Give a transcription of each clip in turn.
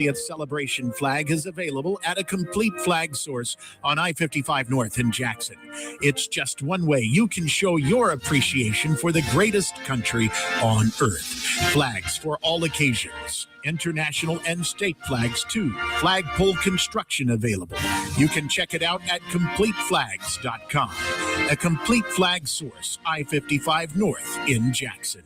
Celebration flag is available at a complete flag source on I-55 North in Jackson. It's just one way you can show your appreciation for the greatest country on earth. Flags for all occasions. International and state flags too. Flagpole construction available. You can check it out at CompleteFlags.com. A complete flag source, I-55 North in Jackson.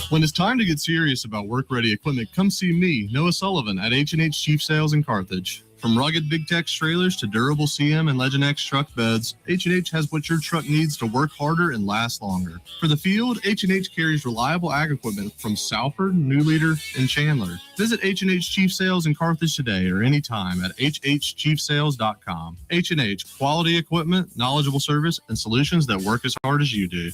When it's time to get serious about work-ready equipment, come see me, Noah Sullivan, at H&H Chief Sales in Carthage. From rugged Big Tex trailers to durable CM and Legend X truck beds, H&H has what your truck needs to work harder and last longer. For the field, H&H carries reliable ag equipment from Salford, New Leader, and Chandler. Visit H&H Chief Sales in Carthage today or anytime at hhchiefsales.com. H&H, quality equipment, knowledgeable service, and solutions that work as hard as you do.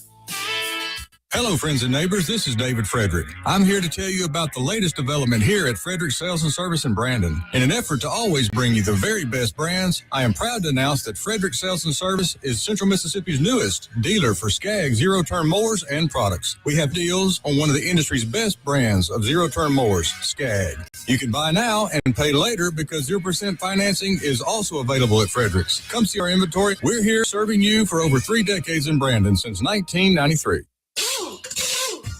Hello, friends and neighbors. This is David Frederick. I'm here to tell you about the latest development here at Frederick Sales and Service in Brandon. In an effort to always bring you the very best brands, I am proud to announce that Frederick Sales and Service is Central Mississippi's newest dealer for Skag zero-turn mowers and products. We have deals on one of the industry's best brands of zero-turn mowers, Skag. You can buy now and pay later because 0% financing is also available at Frederick's. Come see our inventory. We're here serving you for over 3 decades in Brandon since 1993.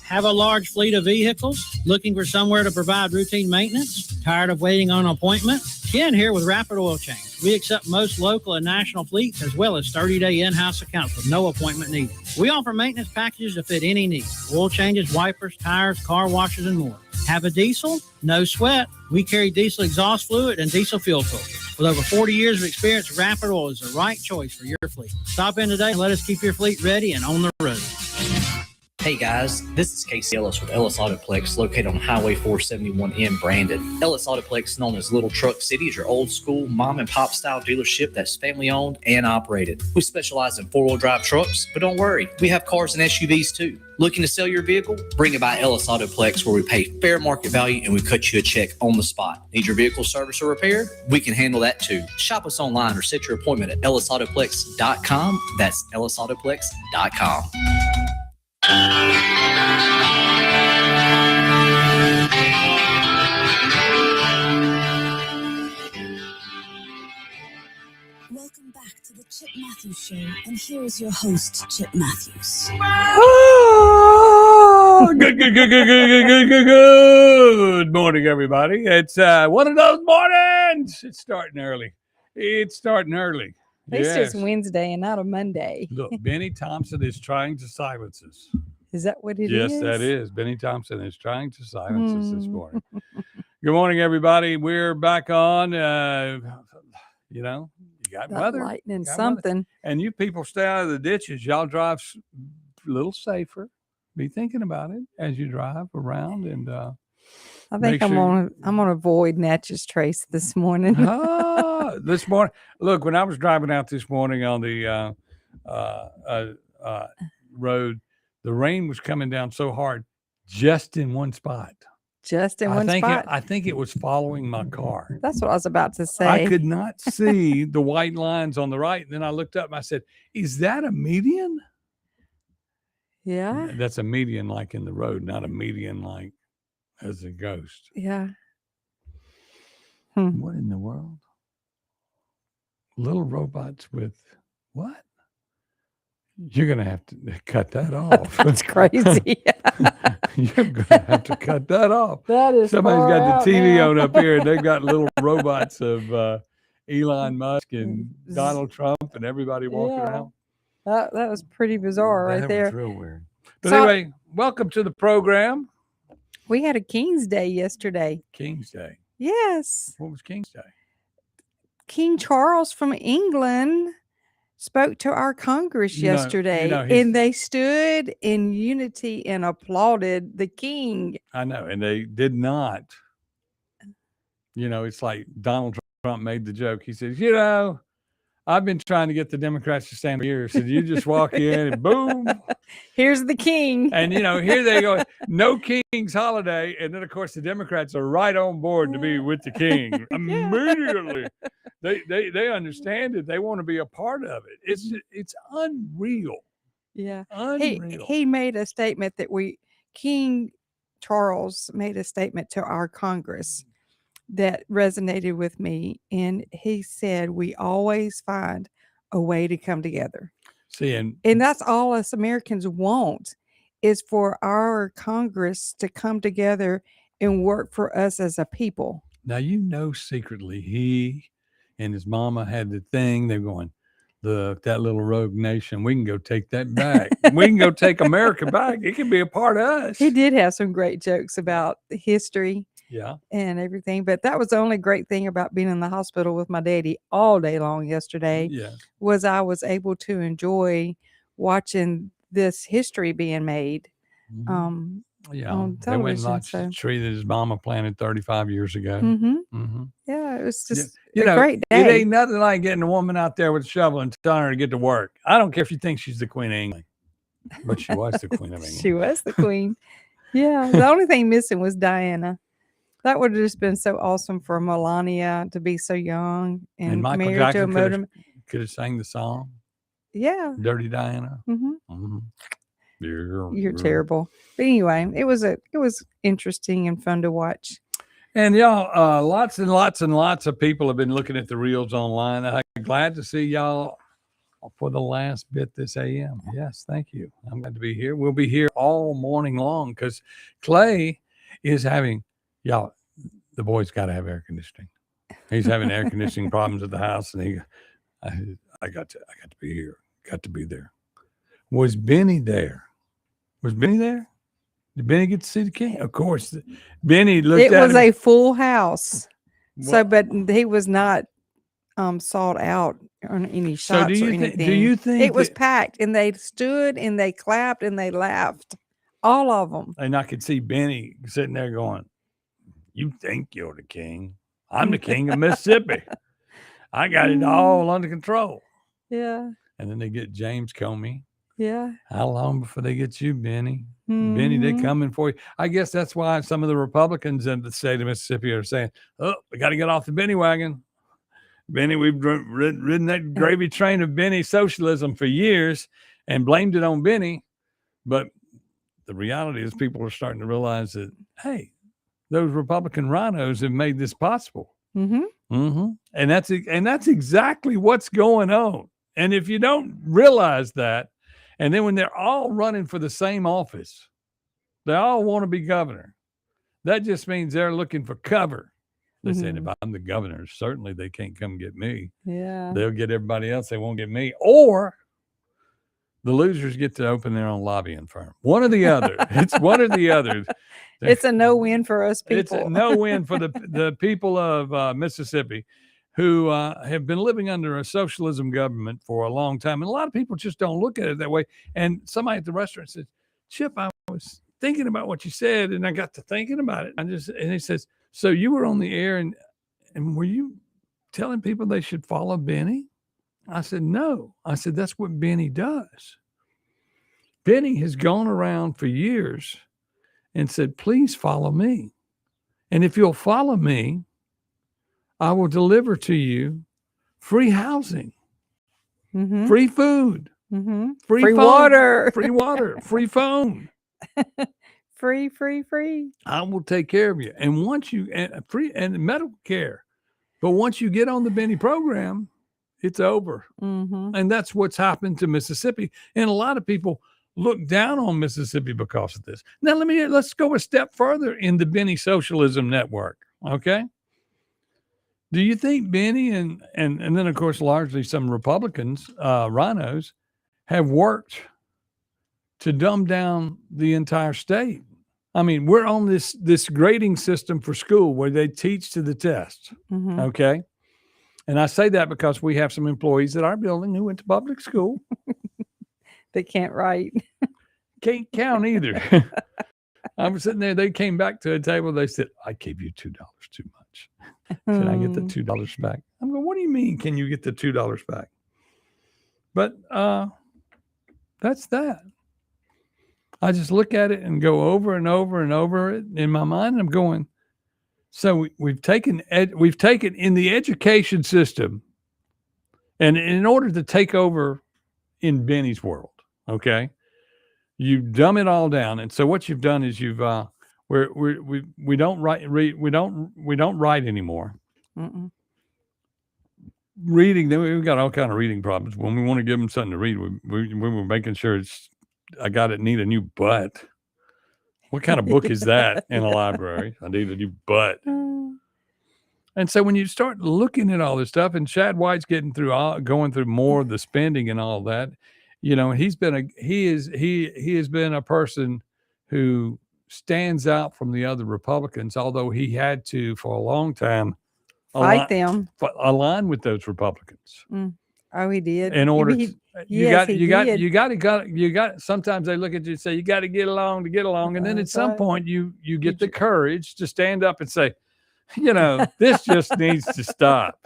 Have a large fleet of vehicles? Looking for somewhere to provide routine maintenance? Tired of waiting on an appointment? Ken here with Rapid Oil Change. We accept most local and national fleets as well as 30-day in-house accounts with no appointment needed. We offer maintenance packages to fit any need. Oil changes, wipers, tires, car washes, and more. Have a diesel? No sweat. We carry diesel exhaust fluid and diesel fuel filters. With over 40 years of experience, Rapid Oil is the right choice for your fleet. Stop in today and let us keep your fleet ready and on the road. Hey guys, this is Casey Ellis with Ellis Autoplex located on Highway 471 in Brandon. Ellis Autoplex, known as Little Truck City, is your old school mom and pop style dealership that's family owned and operated. We specialize in 4-wheel drive trucks, but don't worry, we have cars and SUVs too. Looking to sell your vehicle? Bring it by Ellis Autoplex where we pay fair market value and we cut you a check on the spot. Need your vehicle service or repair? We can handle that too. Shop us online or set your appointment at ellisautoplex.com. That's ellisautoplex.com. Welcome back to the Chip Matthews Show, and here is your host, Chip Matthews. Oh, good morning, everybody. It's one of those mornings. It's starting early. At least it's Wednesday and not a Monday. Look, Benny Thompson is trying to silence us. Is that what it is? Yes, that is. Benny Thompson is trying to silence us this morning. Good morning, everybody. We're back on. You got weather. Lightning, something. Weather. And you people stay out of the ditches. Y'all drive a little safer. Be thinking about it as you drive around. And I think I'm gonna avoid Natchez Trace this morning. This morning, look, when I was driving out this morning on the road, the rain was coming down so hard, just in one spot. I think it was following my car. That's what I was about to say. I could not see the white lines on the right. And then I looked up and I said, "Is that a median?" Yeah, that's a median like in the road, not a median like as a ghost. Yeah. What in the world? Little robots with what? You're going to have to cut that off. That's crazy. You're going to have to cut that off. That is Somebody's got the TV now. on up here, and they've got little robots of Elon Musk and Donald Trump and everybody walking around. That was pretty bizarre right there. That was real weird. But anyway, welcome to the program. We had a King's Day yesterday. King's Day? Yes. What was King's Day? King Charles from England spoke to our Congress yesterday, and they stood in unity and applauded the king. I know, and they did not. It's like Donald Trump made the joke. He says, I've been trying to get the Democrats to stand for years. So you just walk in and boom. Here's the king. And, here they go. No king's holiday. And then, of course, the Democrats are right on board to be with the king immediately. They understand it. They want to be a part of it. It's unreal. Yeah. Unreal. He made a statement that King Charles made a statement to our Congress that resonated with me. And he said, we always find a way to come together. See, and that's all us Americans want, is for our Congress to come together and work for us as a people. Now, secretly he and his mama had the thing. They're going, look, that little rogue nation, we can go take that back. We can go take America back. It can be a part of us. He did have some great jokes about the history. Yeah. And everything. But that was the only great thing about being in the hospital with my daddy all day long yesterday. Yeah. Was I was able to enjoy watching this history being made. On television. They went and watched the tree that his mama planted 35 years ago. Yeah, it was just a great day. It ain't nothing like getting a woman out there with a shovel and telling her to get to work. I don't care if you think she's the Queen of England, but she was the Queen of England. She was the Queen. Yeah. The only thing missing was Diana. That would have just been so awesome for Melania to be so young and Michael married Jackson to a could have sang the song. Yeah. Dirty Diana. You're terrible. But anyway, it was interesting and fun to watch. And y'all, lots and lots and lots of people have been looking at the reels online. I'm glad to see y'all for the last bit this AM. Yes, thank you. I'm glad to be here. We'll be here all morning long because Clay is having, y'all, the boy's got to have air conditioning. He's having air conditioning problems at the house, and I got to be here. Got to be there. Was Benny there? Did Benny get to see the king? Of course. Benny looked at him. It was a full house. But he was not sought out on any shots or anything. Do you think it was packed, and they stood and they clapped and they laughed, all of them? And I could see Benny sitting there going, "You think you're the king? I'm the king of Mississippi. I got it all under control." Yeah. And then they get James Comey. Yeah. How long before they get you, Benny? Benny, they coming for you. I guess that's why some of the Republicans in the state of Mississippi are saying, "Oh, we got to get off the Benny wagon." Benny, we've ridden that gravy train of Benny socialism for years and blamed it on Benny. But the reality is people are starting to realize that, hey, those Republican rhinos have made this possible. And that's exactly what's going on. And if you don't realize that, and then when they're all running for the same office, they all want to be governor. That just means they're looking for cover. They're saying, if I'm the governor, certainly they can't come get me. Yeah. They'll get everybody else. They won't get me. Or the losers get to open their own lobbying firm. One or the other. It's one or the other. It's a no win for us people. It's a no win for the people of Mississippi who have been living under a socialism government for a long time. And a lot of people just don't look at it that way. And somebody at the restaurant said, "Chip, I was thinking about what you said, and I got to thinking about it." And he says, "So you were on the air and were you telling people they should follow Benny?" I said, "No." I said, "That's what Benny does. Benny has gone around for years and said, 'Please follow me. And if you'll follow me, I will deliver to you free housing, free food, free phone, water, free phone, free. I will take care of you. And once you free and medical care, but once you get on the Benny program, it's over." And that's what's happened to Mississippi. And a lot of people look down on Mississippi because of this. Now let's go a step further in the Benny Socialism Network. Okay. Do you think Benny and then of course largely some Republicans, rhinos, have worked to dumb down the entire state? I mean, we're on this grading system for school where they teach to the test. Okay. And I say that because we have some employees at our building who went to public school. They can't write. Can't count either. I was sitting there. They came back to a table. They said, "I gave you $2 too much. Can I get the $2 back?" I'm going, "What do you mean? Can you get the $2 back?" But that's that. I just look at it and go over and over and over it in my mind. I'm going, so we've taken in the education system, and in order to take over in Benny's world, okay, you dumb it all down. And so what you've done is you've We don't we don't write anymore. Mm-mm. Reading, we've got all kind of reading problems. When we want to give them something to read, we're making sure I got it need a new butt. What kind of book is that in a library? I need a new butt. And so when you start looking at all this stuff, and Shad White's going through more of the spending and all that, he has been a person who stands out from the other Republicans, although he had to for a long time Fight them. Align with those Republicans. Oh, he did. In order, you got. Sometimes they look at you and say, "You got to get along to get along," and then at some point, you get the courage to stand up and say, "This just needs to stop."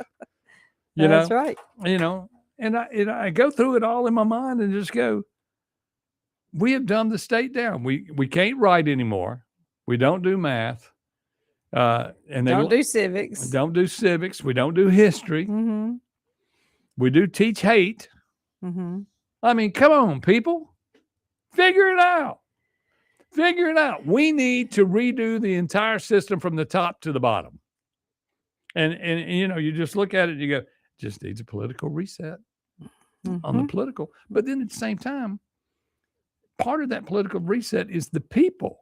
That's right. And I go through it all in my mind and just go, "We have dumbed the state down. We can't write anymore. We don't do math." And they don't do civics. Don't do civics. We don't do history. Mm-hmm. We do teach hate. Mm-hmm. I mean, come on, people. Figure it out. Figure it out. We need to redo the entire system from the top to the bottom. And you just look at it and you go, just needs a political reset on the political. But then at the same time, part of that political reset is the people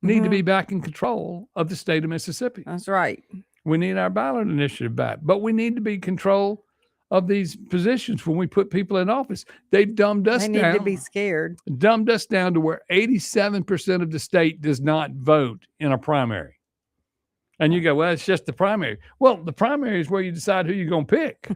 need to be back in control of the state of Mississippi. That's right. We need our ballot initiative back, but we need to be in control of these positions when we put people in office. They've dumbed us down. They need to be scared. Dumbed us down to where 87% of the state does not vote in a primary. And you go, well, it's just the primary. Well, the primary is where you decide who you're going to pick.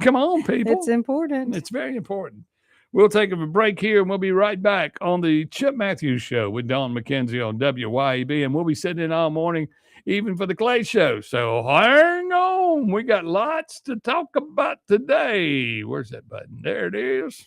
Come on, people. It's important. It's very important. We'll take a break here, and we'll be right back on the Chip Matthews Show with Dawn McKenzie on WYEB, and we'll be sitting in all morning, even for the Clay Show. So hang on. We got lots to talk about today. Where's that button? There it is.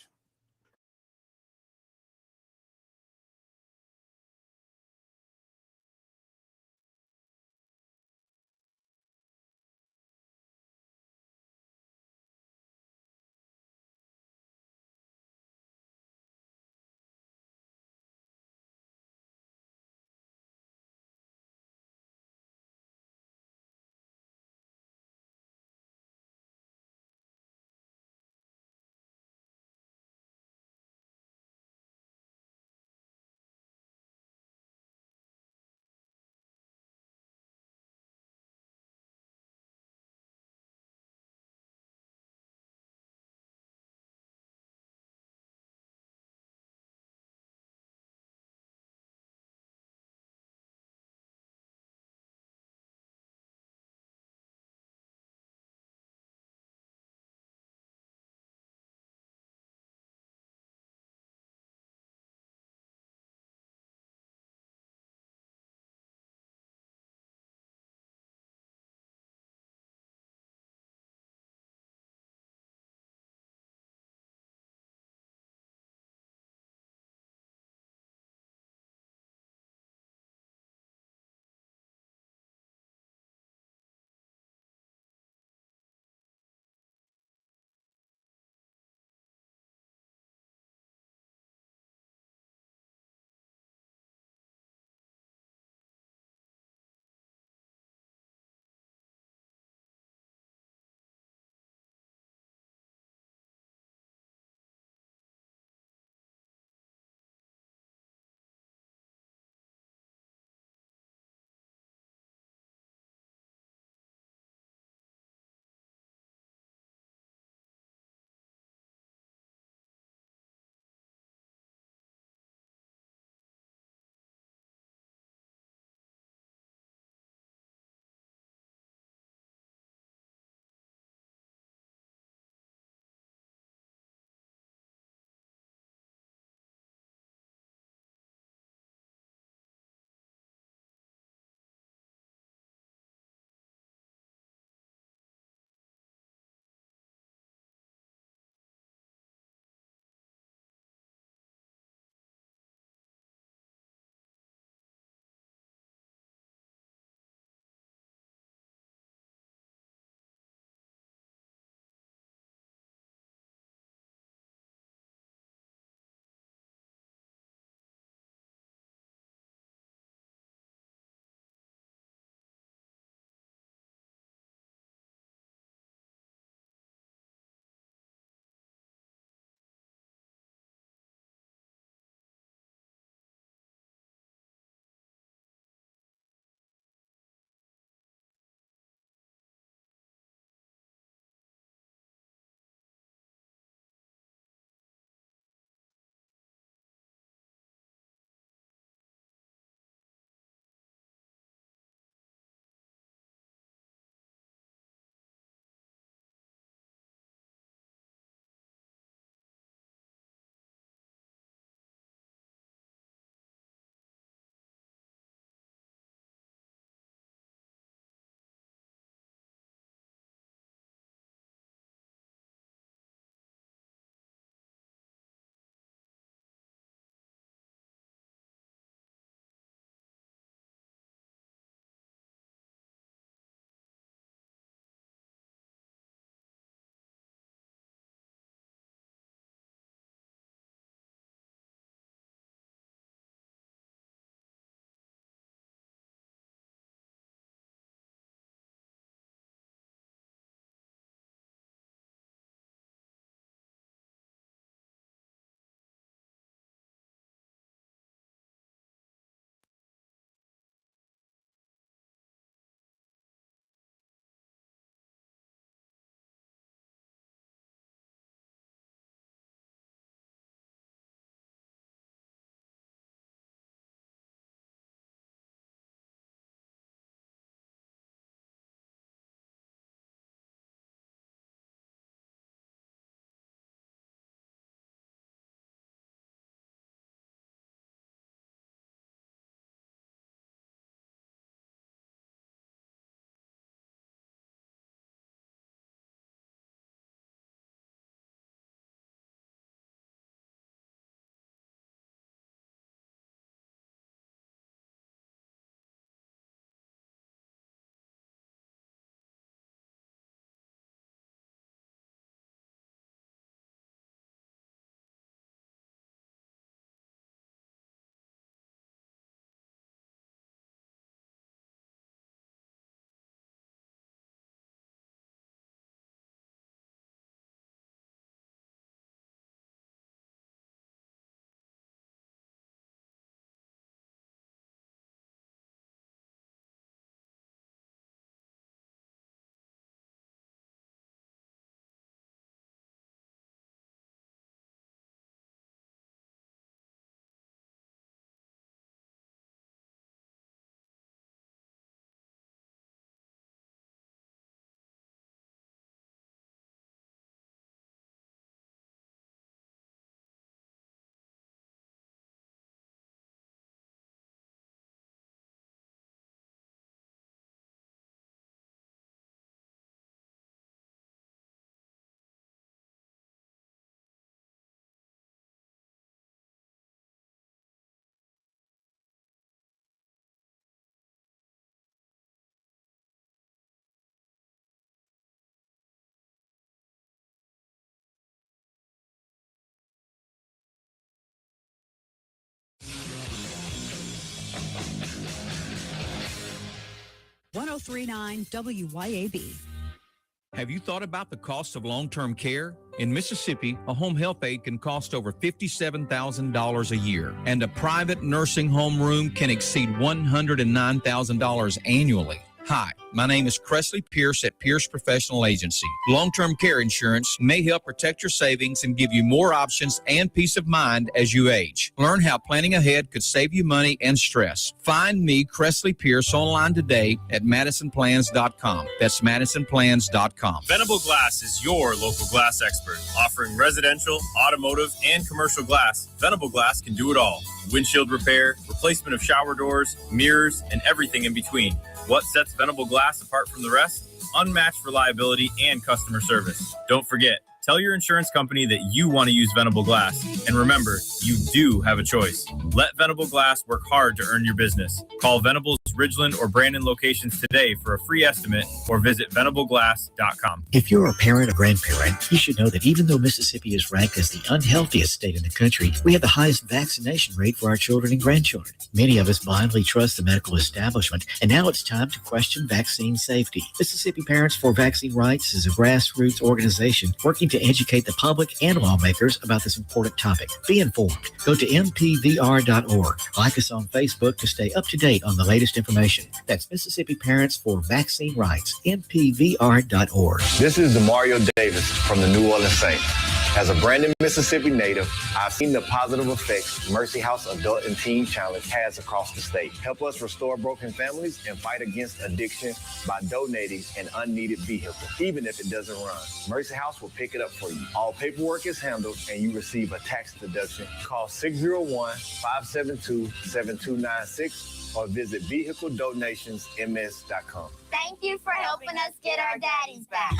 1039 WYAB. Have you thought about the cost of long-term care? In Mississippi, a home health aide can cost over $57,000 a year, and a private nursing home room can exceed $109,000 annually. Hi, my name is Cressley Pierce at Pierce Professional Agency. Long-term care insurance may help protect your savings and give you more options and peace of mind as you age. Learn how planning ahead could save you money and stress. Find me, Cressley Pierce, online today at MadisonPlans.com. That's MadisonPlans.com. Venable Glass is your local glass expert, offering residential, automotive, and commercial glass. Venable Glass can do it all. Windshield repair, replacement of shower doors, mirrors, and everything in between. What sets Venable Glass apart from the rest? Unmatched reliability and customer service. Don't forget, tell your insurance company that you want to use Venable Glass. And remember, you do have a choice. Let Venable Glass work hard to earn your business. Call Venable's Ridgeland or Brandon locations today for a free estimate or visit venableglass.com. If you're a parent or grandparent, you should know that even though Mississippi is ranked as the unhealthiest state in the country, we have the highest vaccination rate for our children and grandchildren. Many of us blindly trust the medical establishment, and now it's time to question vaccine safety. Mississippi Parents for Vaccine Rights is a grassroots organization working to educate the public and lawmakers about this important topic. Be informed. Go to mpvr.org. Like us on Facebook to stay up to date on the latest information. That's Mississippi Parents for Vaccine Rights, mpvr.org. This is Demario Davis from the New Orleans Saints. As a Brandon, Mississippi native, I've seen the positive effects Mercy House Adult and Teen Challenge has across the state. Help us restore broken families and fight against addiction by donating an unneeded vehicle, even if it doesn't run. Mercy House will pick it up for you. All paperwork is handled and you receive a tax deduction. Call 601-572-7296 or visit vehicledonationsms.com. Thank you for helping us get our daddies back.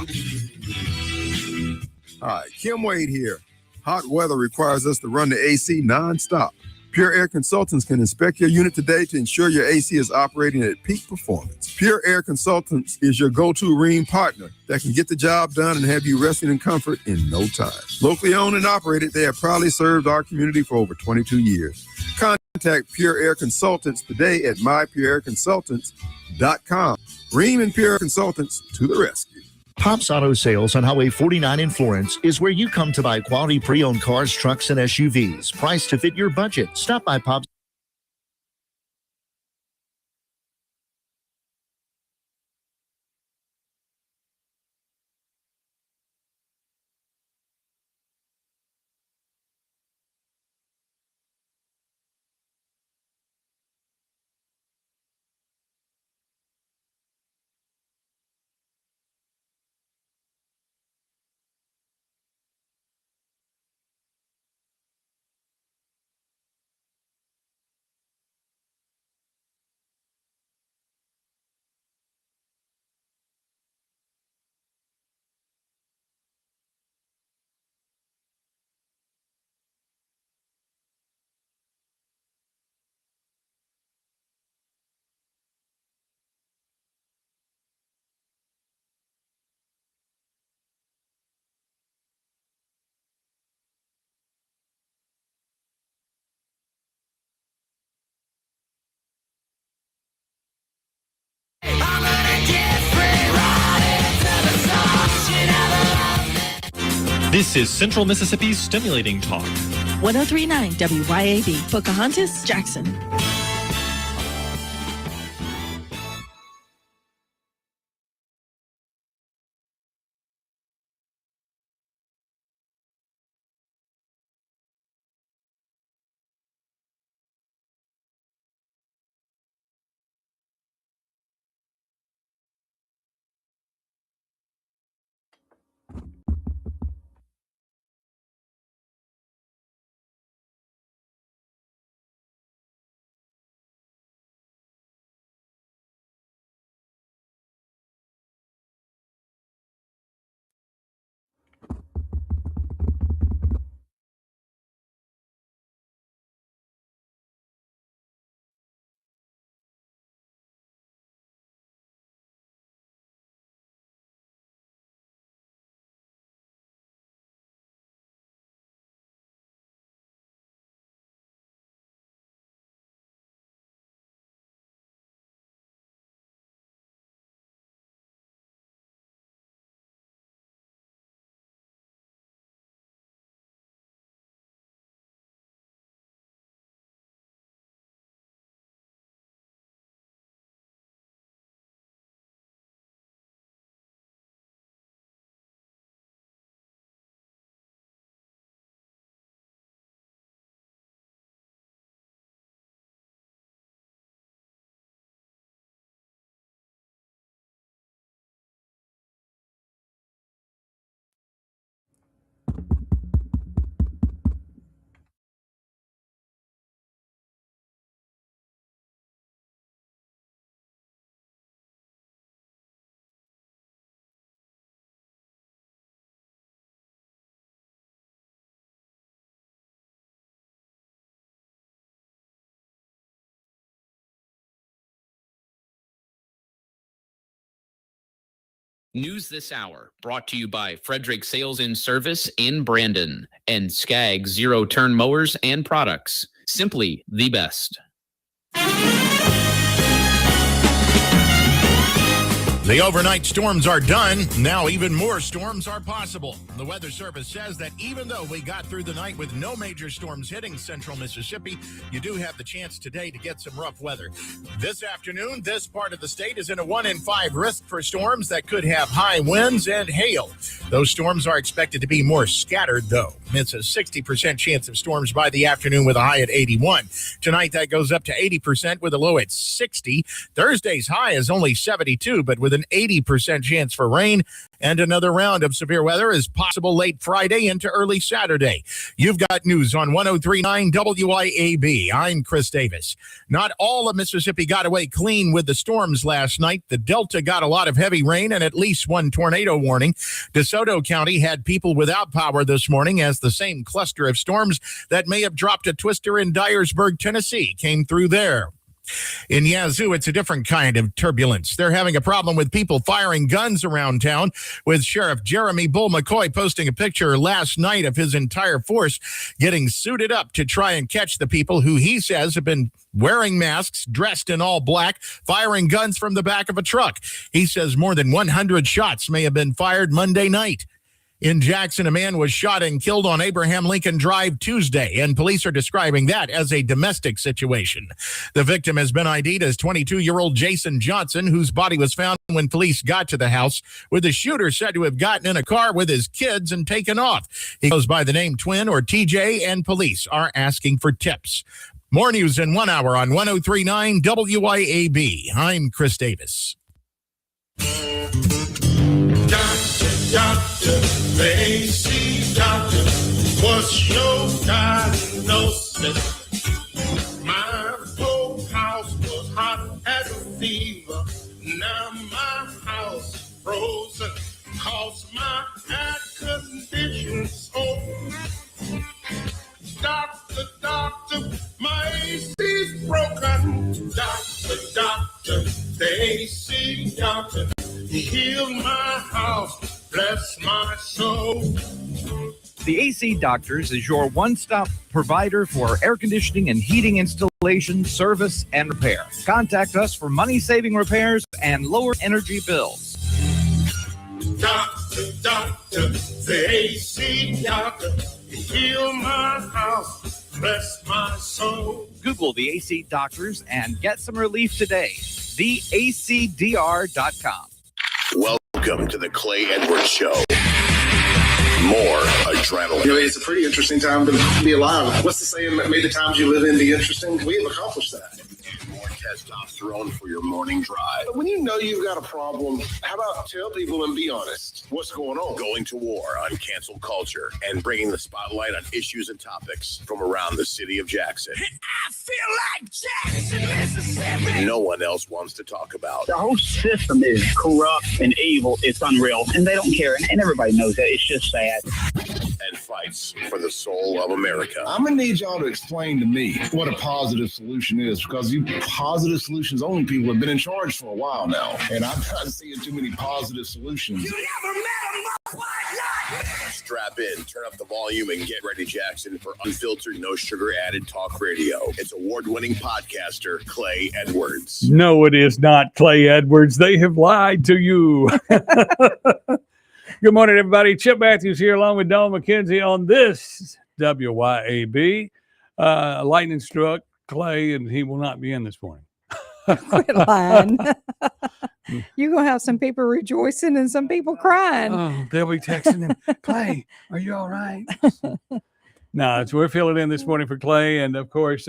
Hi, Kim Wade here. Hot weather requires us to run the AC nonstop. Pure Air Consultants can inspect your unit today to ensure your AC is operating at peak performance. Pure Air Consultants is your go-to Rheem partner that can get the job done and have you resting in comfort in no time. Locally owned and operated, they have proudly served our community for over 22 years. Contact Pure Air Consultants today at mypureairconsultants.com. Rheem and Pure Air Consultants to the rescue. Pop's Auto Sales on Highway 49 in Florence is where you come to buy quality pre-owned cars, trucks, and SUVs, priced to fit your budget. Stop by Pop's. This is Central Mississippi's Stimulating Talk. 1039 WYAB. Pocahontas, Jackson. News this hour brought to you by Frederick Sales and Service in Brandon and Skag Zero Turn Mowers and Products. Simply the best. The overnight storms are done. Now even more storms are possible. The Weather Service says that even though we got through the night with no major storms hitting central Mississippi, you do have the chance today to get some rough weather. This afternoon, this part of the state is in a 1 in 5 risk for storms that could have high winds and hail. Those storms are expected to be more scattered, though. It's a 60% chance of storms by the afternoon with a high at 81. Tonight, that goes up to 80% with a low at 60. Thursday's high is only 72, but with an 80% chance for rain, and another round of severe weather is possible late Friday into early Saturday. You've got news on 103.9 WYAB. I'm Chris Davis. Not all of Mississippi got away clean with the storms last night. The Delta got a lot of heavy rain and at least one tornado warning. DeSoto County had people without power this morning as the same cluster of storms that may have dropped a twister in Dyersburg, Tennessee, came through there. In Yazoo, it's a different kind of turbulence. They're having a problem with people firing guns around town, with Sheriff Jeremy Bull McCoy posting a picture last night of his entire force getting suited up to try and catch the people who he says have been wearing masks, dressed in all black, firing guns from the back of a truck. He says more than 100 shots may have been fired Monday night. In Jackson, a man was shot and killed on Abraham Lincoln Drive Tuesday, and police are describing that as a domestic situation. The victim has been ID'd as 22-year-old Jason Johnson, whose body was found when police got to the house, with the shooter said to have gotten in a car with his kids and taken off. He goes by the name Twin or TJ, and police are asking for tips. More news in 1 hour on 103.9 WYAB. I'm Chris Davis. Doctor, the AC doctor, what's your diagnosis? My whole house was hot as a fever. Now my house frozen, cause my air conditioning's on. Doctor, my AC's broken. Doctor, the AC doctor, he healed my house. Bless my soul. The AC Doctors is your one-stop provider for air conditioning and heating installation, service, and repair. Contact us for money-saving repairs and lower energy bills. Doctor, the AC doctor, heal my house, bless my soul. Google the AC Doctors and get some relief today. TheACDR.com. Welcome to the Clay Edwards Show. More adrenaline. You know, it's a pretty interesting time to be alive. What's the saying that made the times you live in be interesting? We have accomplished that. More testosterone for your morning drive. But when you know you've got a problem, how about tell people and be honest? What's going on? Going to war on cancel culture and bringing the spotlight on issues and topics from around the city of Jackson. I feel like Jackson, Mississippi. No one else wants to talk about. The whole system is corrupt and evil. It's unreal. And they don't care. And everybody knows that. It's just sad. And fights for the soul of America. I'm going to need y'all to explain to me what a positive solution is, because you positive solutions only people have been in charge for a while now. And I'm not seeing too many positive solutions. You never met a motherfucker. Strap in, turn up the volume, and get ready, Jackson, for unfiltered, no sugar added talk radio. It's award-winning podcaster Clay Edwards. No, it is not Clay Edwards. They have lied to you. Good morning, everybody. Chip Matthews here along with Dawn McKenzie on this WYAB. Lightning struck Clay, and he will not be in this morning. Quit lying. You're going to have some people rejoicing and some people crying. Oh, they'll be texting him, Clay, are you all right? No, we're filling in this morning for Clay. And, of course,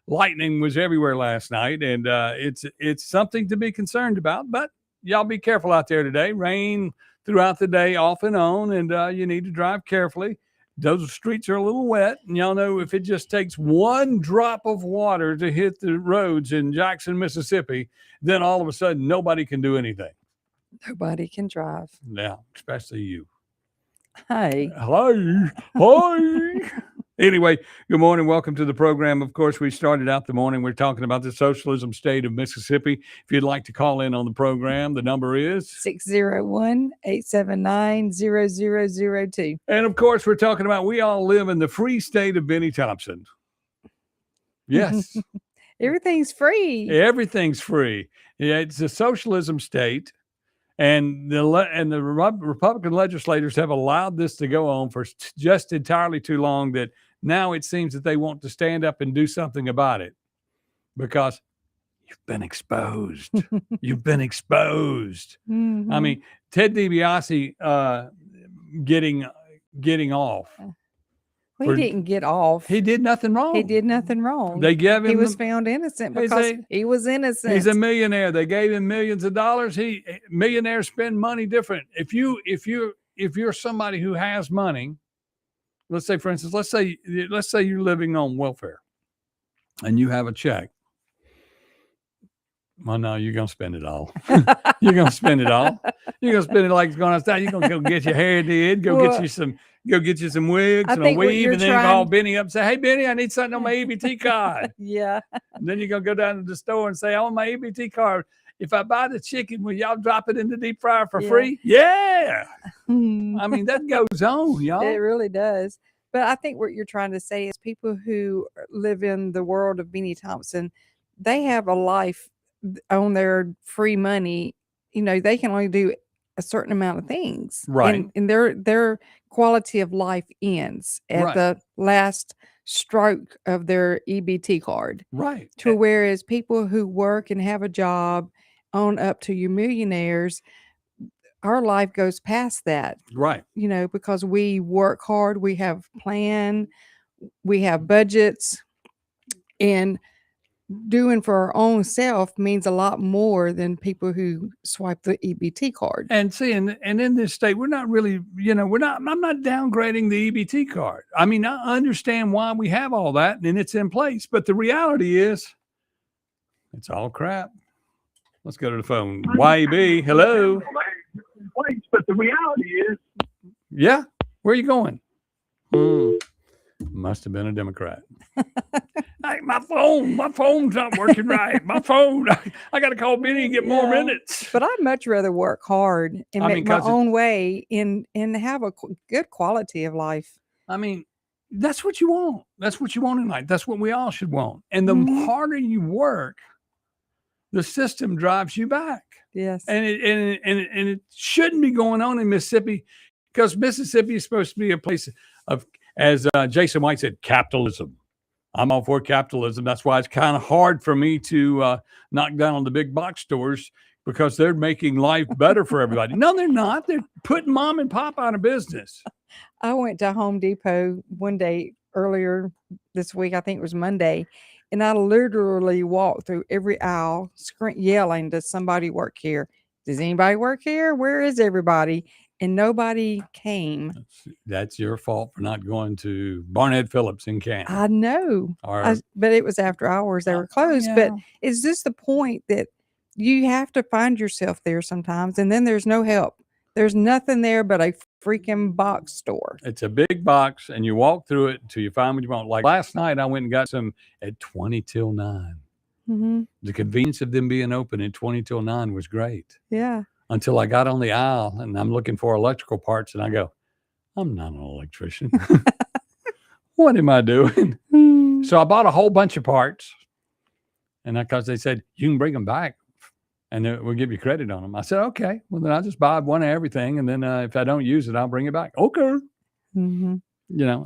lightning was everywhere last night, and it's something to be concerned about. But y'all be careful out there today. Rain throughout the day off and on, and you need to drive carefully. Those streets are a little wet, and y'all know if it just takes one drop of water to hit the roads in Jackson, Mississippi, then all of a sudden nobody can do anything. Nobody can drive. Yeah, especially you. Hey. Hi. Hi. Anyway, good morning. Welcome to the program. Of course, we started out the morning. We're talking about the socialism state of Mississippi. If you'd like to call in on the program, the number is 601-879-0002. And of course, we're talking about we all live in the free state of Benny Thompson. Yes. Everything's free. Everything's free. Yeah, it's a socialism state. And the Republican legislators have allowed this to go on for just entirely too long that now it seems that they want to stand up and do something about it because you've been exposed. You've been exposed. Mm-hmm. I mean, Ted DiBiase getting off. Well, he didn't get off. He did nothing wrong. He did nothing wrong. They gave him. He was found innocent because he was innocent. He's a millionaire. They gave him millions of dollars. Millionaires spend money different. If you're somebody who has money, let's say, for instance, let's say you're living on welfare, and you have a check. Well, no, you're gonna spend it all. You're gonna spend it all. You're gonna spend it like it's going outside. You're gonna go get your hair did. Get you some wigs and a weave, and then call Benny up and say, "Hey, Benny, I need something on my EBT card." Yeah. And then you're gonna go down to the store and say, "I want my EBT card. If I buy the chicken, will y'all drop it in the deep fryer for free?" Yeah. I mean, that goes on, y'all. It really does. But I think what you're trying to say is people who live in the world of Benny Thompson, they have a life on their free money. You know, they can only do a certain amount of things, right? And their quality of life ends at the last stroke of their EBT card, right? To whereas people who work and have a job on up to your millionaires, our life goes past that, right? You know, because we work hard, we have plan, we have budgets, and doing for our own self means a lot more than people who swipe the EBT card. And see, and in this state, we're not really, I'm not downgrading the EBT card. I mean, I understand why we have all that and it's in place, but the reality is it's all crap. Let's go to the phone. YEB, hello. But the reality is, yeah, where are you going? Must have been a Democrat. Hey, my phone's not working right. My phone, I got to call Benny and get more minutes. But I'd much rather work hard and make my own way and have a good quality of life. I mean, that's what you want. That's what you want in life. That's what we all should want. And the harder you work, the system drives you back. Yes. And it shouldn't be going on in Mississippi because Mississippi is supposed to be a place of, as Jason White said, capitalism. I'm all for capitalism. That's why it's kind of hard for me to knock down on the big box stores because they're making life better for everybody. No, they're not. They're putting mom and pop out of business. I went to Home Depot one day earlier this week. I think it was Monday. And I literally walked through every aisle yelling, "Does somebody work here? Does anybody work here? Where is everybody?" And nobody came. That's your fault for not going to Barnett Phillips in Canton. I know, but it was after hours. They were closed. Yeah. But it's just the point that you have to find yourself there sometimes, and then there's no help. There's nothing there but a freaking box store. It's a big box, and you walk through it until you find what you want. Like last night, I went and got some at 20 till 9. Mm-hmm. The convenience of them being open at 20 till 9 was great. Yeah. Until I got on the aisle and I'm looking for electrical parts and I go, I'm not an electrician. What am I doing? So I bought a whole bunch of parts. And because they said, you can bring them back and we'll give you credit on them. I said, okay, well then I'll just buy one of everything. And then if I don't use it, I'll bring it back. Okay. Mm-hmm.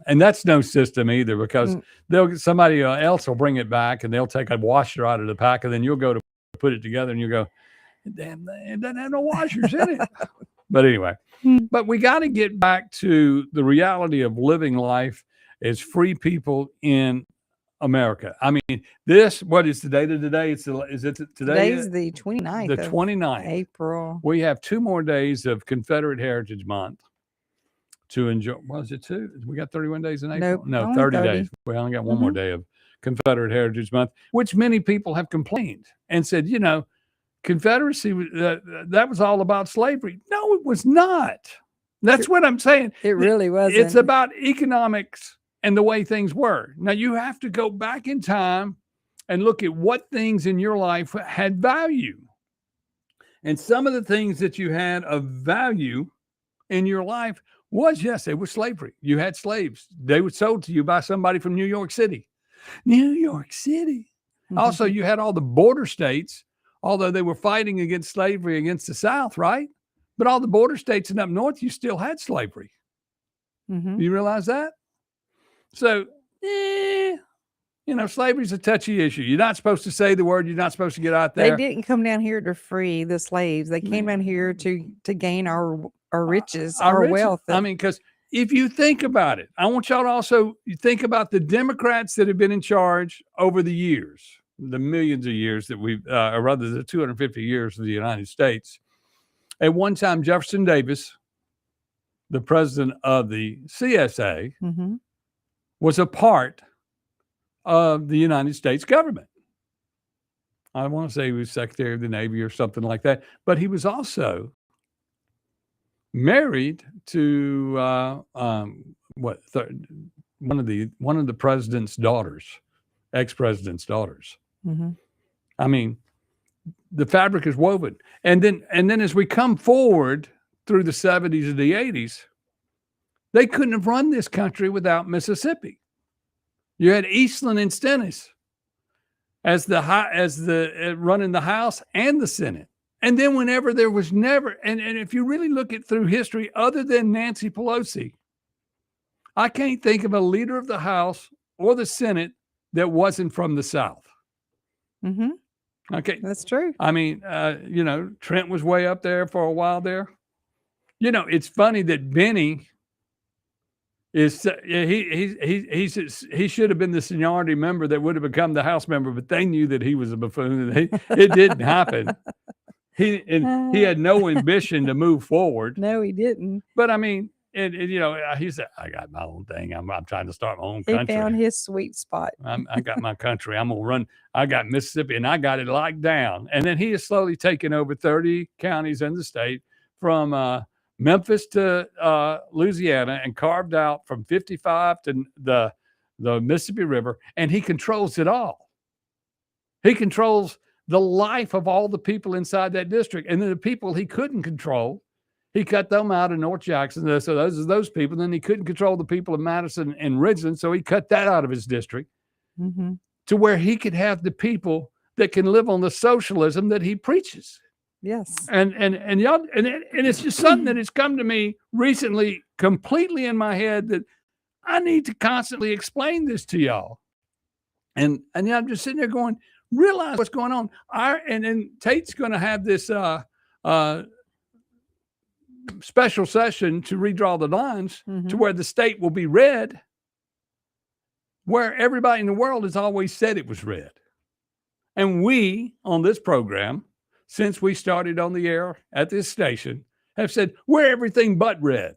And that's no system either because somebody else will bring it back and they'll take a washer out of the pack and then you'll go to put it together and you go, damn, it doesn't have no washers in it. But anyway, but we got to get back to the reality of living life as free people in America. I mean, what is the date of today? Is it today? Today's the 29th. The 29th. April. We have 2 more days of Confederate Heritage Month to enjoy. Was it 2? We got 31 days in April? Nope, No, 30 days. We only got one more day of Confederate Heritage Month, which many people have complained and said, Confederacy, that was all about slavery. No, it was not. That's what I'm saying. It really wasn't. It's about economics and the way things were. Now you have to go back in time and look at what things in your life had value. And some of the things that you had of value in your life was, yes, it was slavery. You had slaves. They were sold to you by somebody from New York City. New York City. Also, you had all the border states, although they were fighting against slavery against the South, right? But all the border states and up north, you still had slavery. You realize that? So, slavery's a touchy issue. You're not supposed to say the word. You're not supposed to get out there. They didn't come down here to free the slaves. They came down here to gain our riches, our wealth. I mean, because if you think about it, I want y'all to also think about the Democrats that have been in charge over the years, the millions of years that we've, or rather the 250 years of the United States. At one time, Jefferson Davis, the president of the CSA, was a part of the United States government. I want to say he was Secretary of the Navy or something like that, but he was also married to one of the president's daughters, ex-president's daughters. I mean, the fabric is woven, and then as we come forward through the 70s and the 80s, they couldn't have run this country without Mississippi. You had Eastland and Stennis as running the House and the Senate. And then whenever there was never, and if you really look at through history, other than Nancy Pelosi, I can't think of a leader of the House or the Senate that wasn't from the South. Okay. That's true. I mean, Trent was way up there for a while there. It's funny that Benny is he should have been the seniority member that would have become the House member, but they knew that he was a buffoon. It didn't happen. He had no ambition to move forward. No, he didn't. But I mean, he said, "I got my own thing. I'm trying to start my own country. He found his sweet spot. I got my country. I'm gonna run. I got Mississippi, and I got it locked down." And then he has slowly taken over 30 counties in the state, from Memphis to Louisiana, and carved out from 55 to the Mississippi River, and he controls it all. He controls the life of all the people inside that district, and then the people he couldn't control, he cut them out of North Jackson. So those people. Then he couldn't control the people of Madison and Ridgeland, so he cut that out of his district to where he could have the people that can live on the socialism that he preaches. Yes. And y'all, and it's just something that has come to me recently, completely in my head, that I need to constantly explain this to y'all. And I'm just sitting there going, realize what's going on. And then Tate's going to have this special session to redraw the lines to where the state will be red, where everybody in the world has always said it was red. And we on this program, since we started on the air at this station, have said we're everything but red.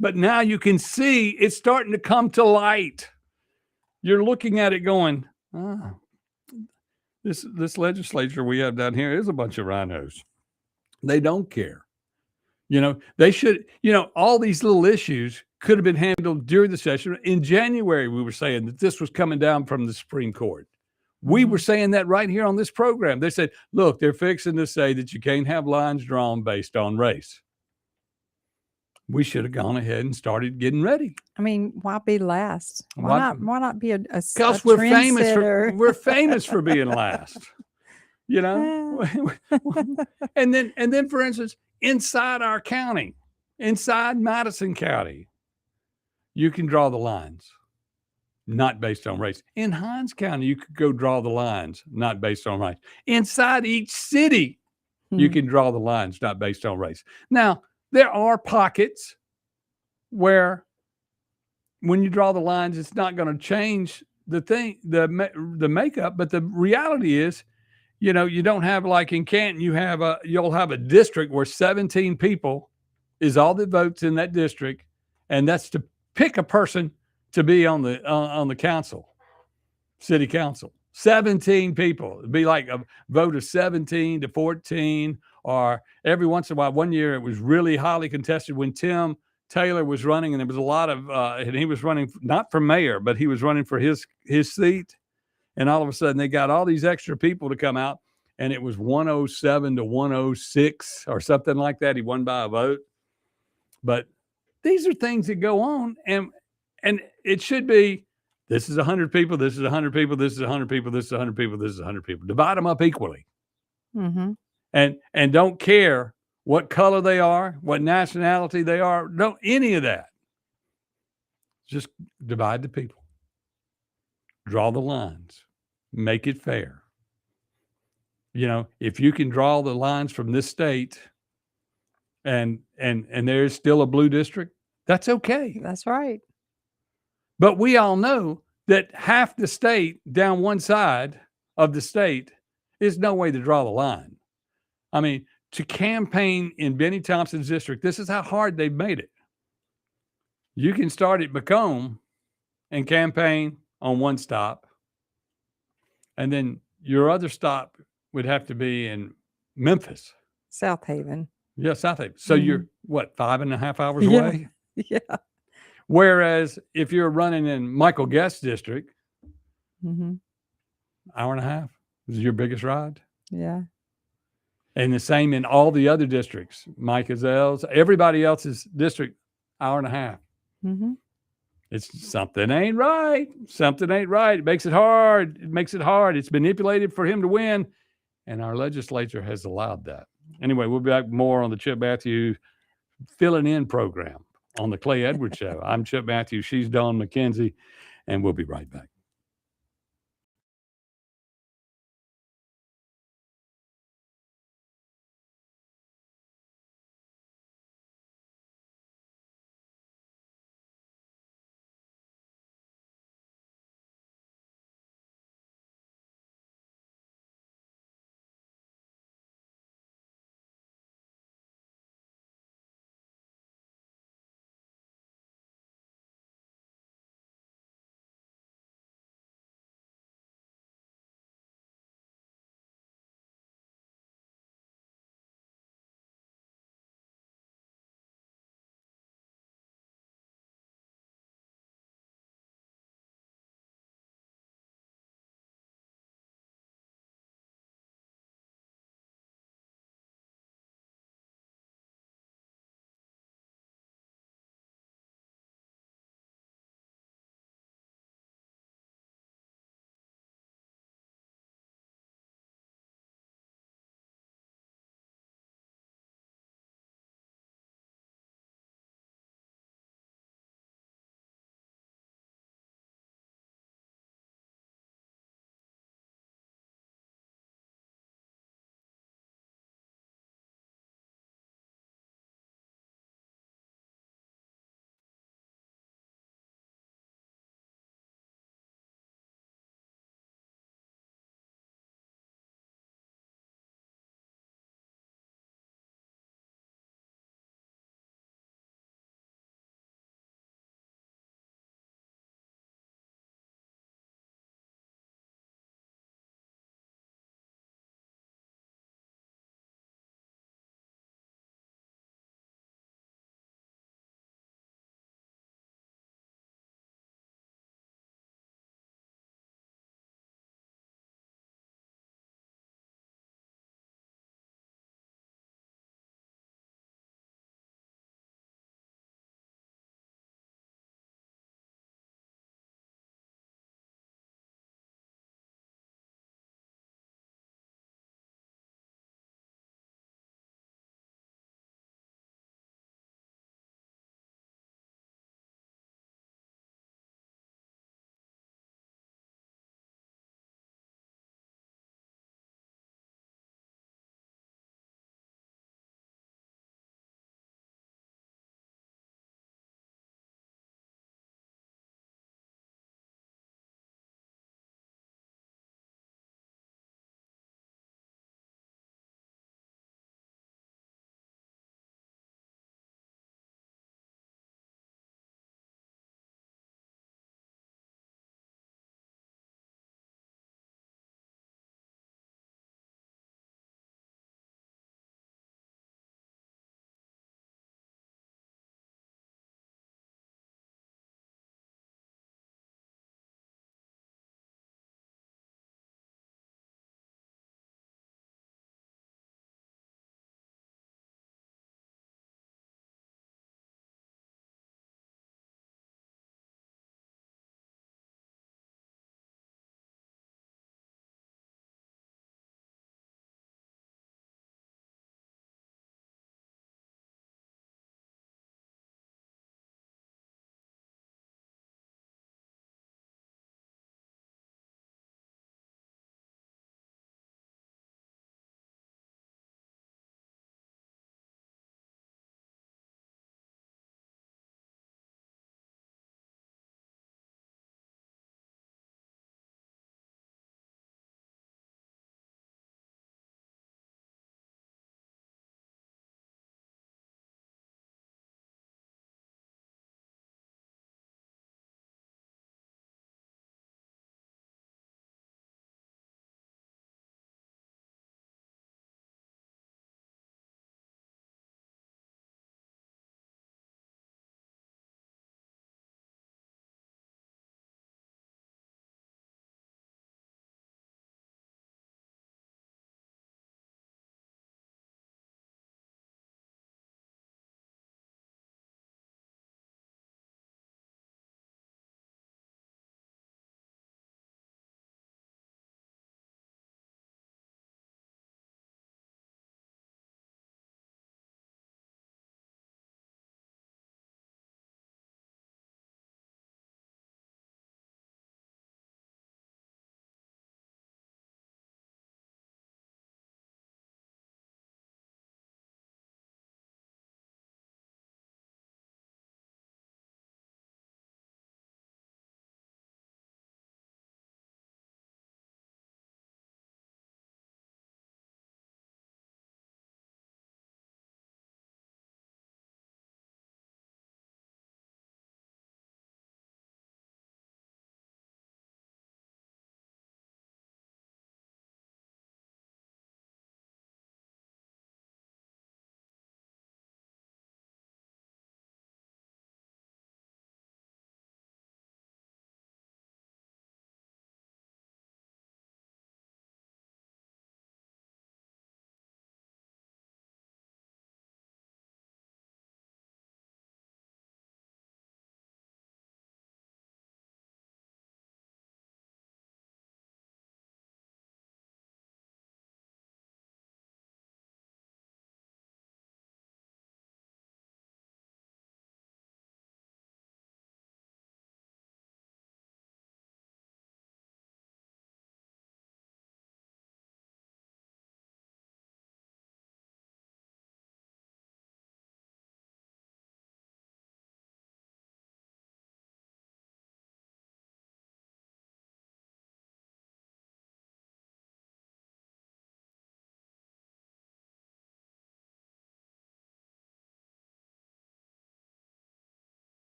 But now you can see it's starting to come to light. You're looking at it going, this legislature we have down here is a bunch of rhinos. They don't care. They should, all these little issues could have been handled during the session. In January, we were saying that this was coming down from the Supreme Court. We were saying that right here on this program. They said, look, they're fixing to say that you can't have lines drawn based on race. We should have gone ahead and started getting ready. I mean, why be last? Why not be a because we're famous for being last. And then for instance, inside our county, inside Madison County, you can draw the lines not based on race. In Hinds County, you could go draw the lines not based on race. Inside each city, you can draw the lines not based on race. Now, there are pockets where when you draw the lines, it's not going to change the makeup, but the reality is, you don't have, like in Canton, you'll have a district where 17 people is all that votes in that district, and that's to pick a person to be on the council, city council. 17 people. It'd be like a vote of 17 to 14, or every once in a while. One year it was really highly contested when Tim Taylor was running, and there was a lot of, and he was running not for mayor, but he was running for his seat. And all of a sudden, they got all these extra people to come out, and it was 107 to 106 or something like that. He won by a vote. But these are things that go on, and it should be, this is 100 people, this is 100 people, this is 100 people, this is 100 people, this is 100 people. Divide them up equally. Mm-hmm. And don't care what color they are, what nationality they are, don't any of that. Just divide the people. Draw the lines. Make it fair. You know, if you can draw the lines from this state and there's still a blue district, that's okay. That's right. But we all know that half the state down one side of the state is no way to draw the line. I mean, to campaign in Benny Thompson's district, this is how hard they've made it. You can start at Macomb and campaign on one stop, and then your other stop would have to be in Memphis. South Haven. Yeah, South Haven. So you're, what, 5.5 hours Yeah. away? Yeah. Whereas if you're running in Michael Guest's district, Mm-hmm. hour and a half is your biggest ride. Yeah. And the same in all the other districts. Mike Azell's, everybody else's district, hour and a half. Mm-hmm. It's something ain't right. Something ain't right. It makes it hard. It makes it hard. It's manipulated for him to win. And our legislature has allowed that. Anyway, we'll be back more on the Chip Matthews filling in program on the Clay Edwards Show. I'm Chip Matthews. She's Dawn McKenzie. And we'll be right back.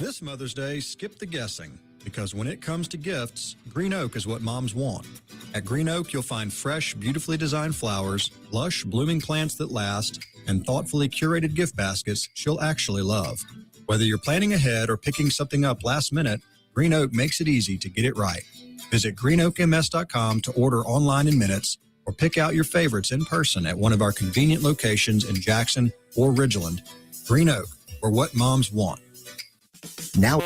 This Mother's Day, skip the guessing, because when it comes to gifts, Green Oak is what moms want. At Green Oak, you'll find fresh, beautifully designed flowers, lush, blooming plants that last, and thoughtfully curated gift baskets she'll actually love. Whether you're planning ahead or picking something up last minute, Green Oak makes it easy to get it right. Visit greenoakms.com to order online in minutes or pick out your favorites in person at one of our convenient locations in Jackson or Ridgeland. Green Oak, or what moms want. Now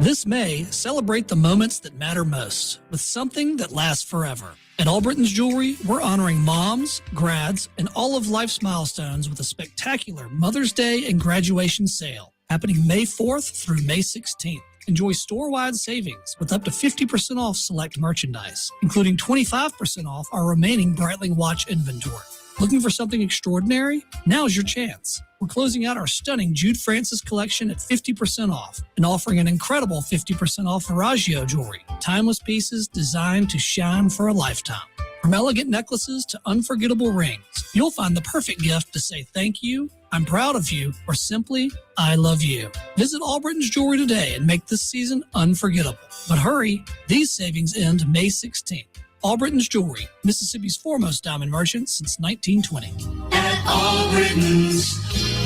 This May, celebrate the moments that matter most with something that lasts forever. At Albriton's Jewelry, we're honoring moms, grads, and all of life's milestones with a spectacular Mother's Day and graduation sale happening May 4th through May 16th. Enjoy store-wide savings with up to 50% off select merchandise, including 25% off our remaining Breitling watch inventory. Looking for something extraordinary? Now's your chance. We're closing out our stunning Jude Francis collection at 50% off and offering an incredible 50% off Veragio jewelry. Timeless pieces designed to shine for a lifetime. From elegant necklaces to unforgettable rings, you'll find the perfect gift to say thank you, I'm proud of you, or simply, I love you. Visit Albriton's Jewelry today and make this season unforgettable. But hurry, these savings end May 16th. Albriton's Jewelry, Mississippi's foremost diamond merchant since 1920. At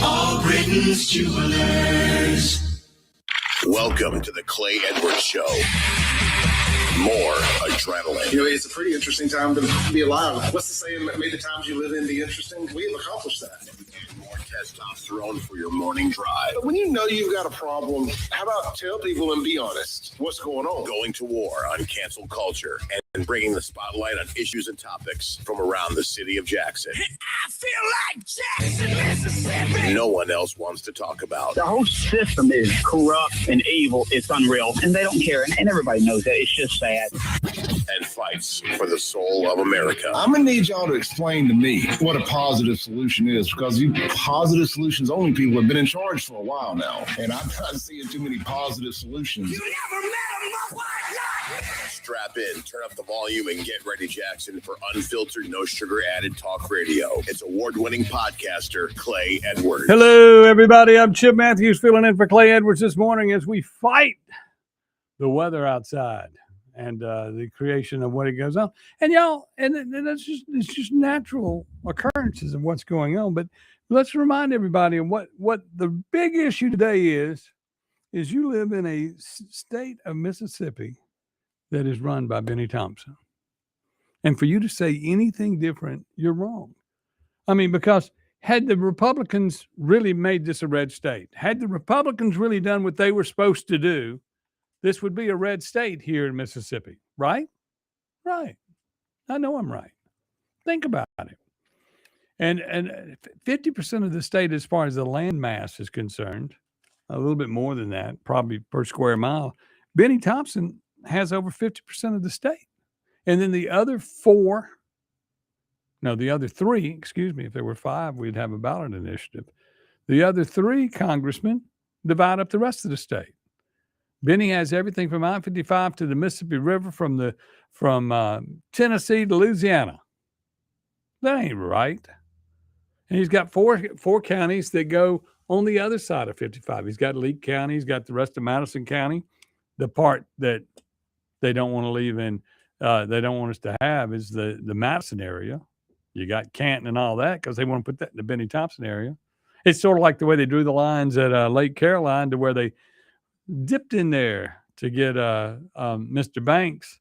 Albriton's Jewelers. Welcome to the Clay Edwards Show. More adrenaline. You know, it's a pretty interesting time to be alive. What's the saying? May the times you live in be interesting. We have accomplished that. More testosterone for your morning drive. But when you know you've got a problem, how about tell people and be honest? What's going on? Going to war on cancel culture and bringing the spotlight on issues and topics from around the city of Jackson. I feel like Jackson, Mississippi. No one else wants to talk about. The whole system is corrupt and evil. It's unreal. And they don't care. And everybody knows that. It's just sad. And fights for the soul of America. I'm going to need y'all to explain to me what a positive solution is, because you positive solutions only people have been in charge for a while now. And I'm not seeing too many positive solutions. You never met a white light. Strap in, turn up the volume, and get ready, Jackson, for unfiltered, no sugar added talk radio. It's award-winning podcaster Clay Edwards. Hello, everybody. I'm Chip Matthews filling in for Clay Edwards this morning as we fight the weather outside and the creation of what it goes on. And y'all, and it's just natural occurrences of what's going on. But let's remind everybody of what the big issue today is you live in a state of Mississippi that is run by Benny Thompson. And for you to say anything different, you're wrong. I mean, because had the Republicans really made this a red state, had the Republicans really done what they were supposed to do, this would be a red state here in Mississippi, right? Right. I know I'm right. Think about it. And 50% of the state, as far as the land mass is concerned, a little bit more than that, probably per square mile, Benny Thompson has over 50% of the state. And then the other three, if there were five, we'd have a ballot initiative. The other three congressmen divide up the rest of the state. Benny has everything from I-55 to the Mississippi River, from Tennessee to Louisiana. That ain't right. And he's got four counties that go on the other side of 55. He's got Leake County. He's got the rest of Madison County. The part that they don't want to leave in, they don't want us to have is the Madison area. You got Canton and all that because they want to put that in the Benny Thompson area. It's sort of like the way they drew the lines at Lake Caroline, to where they dipped in there to get Mr. Banks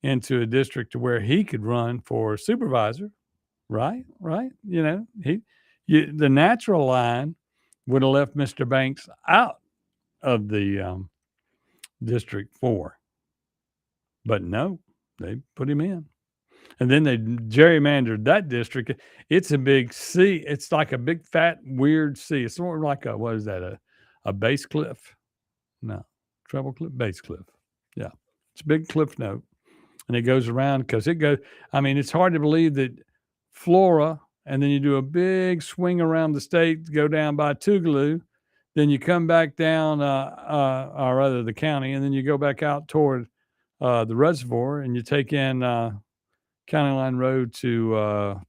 into a district to where he could run for supervisor. Right. You know, the natural line would have left Mr. Banks out of the District 4. But no, they put him in. And then they gerrymandered that district. It's a big C. It's like a big, fat, weird C. It's sort of like a base cliff? No, treble cliff, base cliff. Yeah, it's a big cliff note. And it goes around because it's hard to believe that Flora, and then you do a big swing around the state, go down by Tougaloo, then you come back down, or rather the county, and then you go back out toward the reservoir, and you take in County Line Road to,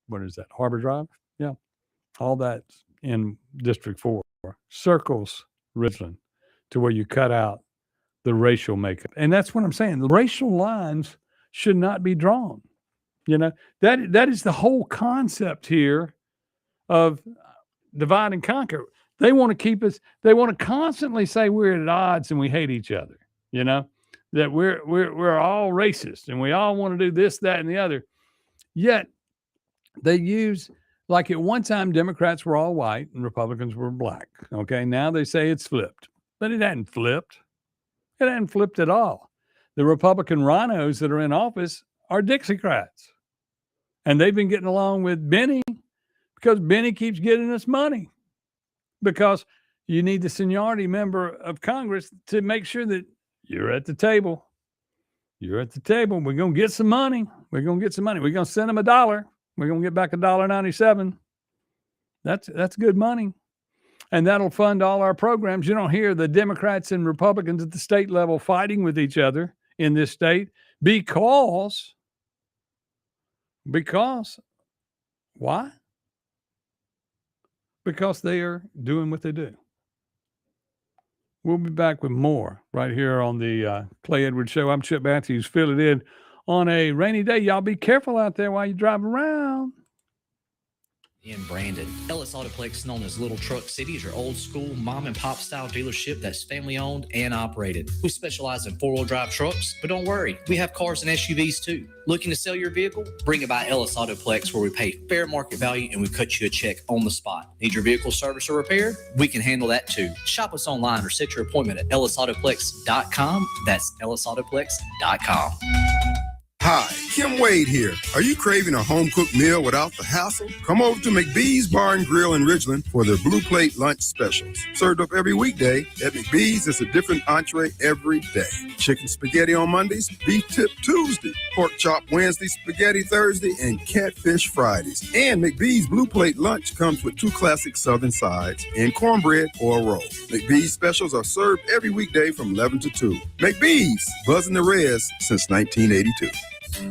what is that, Harbor Drive? Yeah, all that's in District 4. Circles Richland to where you cut out the racial makeup. And that's what I'm saying. The racial lines should not be drawn. You know, that is the whole concept here of divide and conquer. They want to keep us, they want to constantly say we're at odds and we hate each other, you know, that we're all racist and we all want to do this, that, and the other. Yet they use, like at one time, Democrats were all white and Republicans were black. Okay. Now they say it's flipped, but it hadn't flipped. It hasn't flipped at all. The Republican rhinos that are in office are Dixiecrats. And they've been getting along with Benny because Benny keeps getting us money. Because you need the seniority member of Congress to make sure that you're at the table. You're at the table. We're going to get some money. We're going to send them $1. We're going to get back $1.97. That's good money. And that'll fund all our programs. You don't hear the Democrats and Republicans at the state level fighting with each other in this state because why? Because they are doing what they do. We'll be back with more right here on the Clay Edwards Show. I'm Chip Matthews. Fill it in on a rainy day. Y'all be careful out there while you drive around. In Brandon, Ellis Autoplex, known as Little Truck City, is your old school mom and pop style dealership that's family owned and operated. We specialize in 4-wheel drive trucks, but don't worry, we have cars and SUVs too. Looking to sell your vehicle? Bring it by Ellis Autoplex, where we pay fair market value and we cut you a check on the spot. Need your vehicle service or repair? We can handle that too. Shop us online or set your appointment at ellisautoplex.com. That's ellisautoplex.com. Hi, Kim Wade here. Are you craving a home-cooked meal without the hassle? Come over to McBee's Bar and Grill in Ridgeland for their Blue Plate lunch specials. Served up every weekday, at McBee's it's a different entree every day. Chicken spaghetti on Mondays, beef tip Tuesday, pork chop Wednesday, spaghetti Thursday, and catfish Fridays. And McBee's Blue Plate lunch comes with 2 classic southern sides and cornbread or a roll. McBee's specials are served every weekday from 11 to 2. McBee's, buzzing the res since 1982.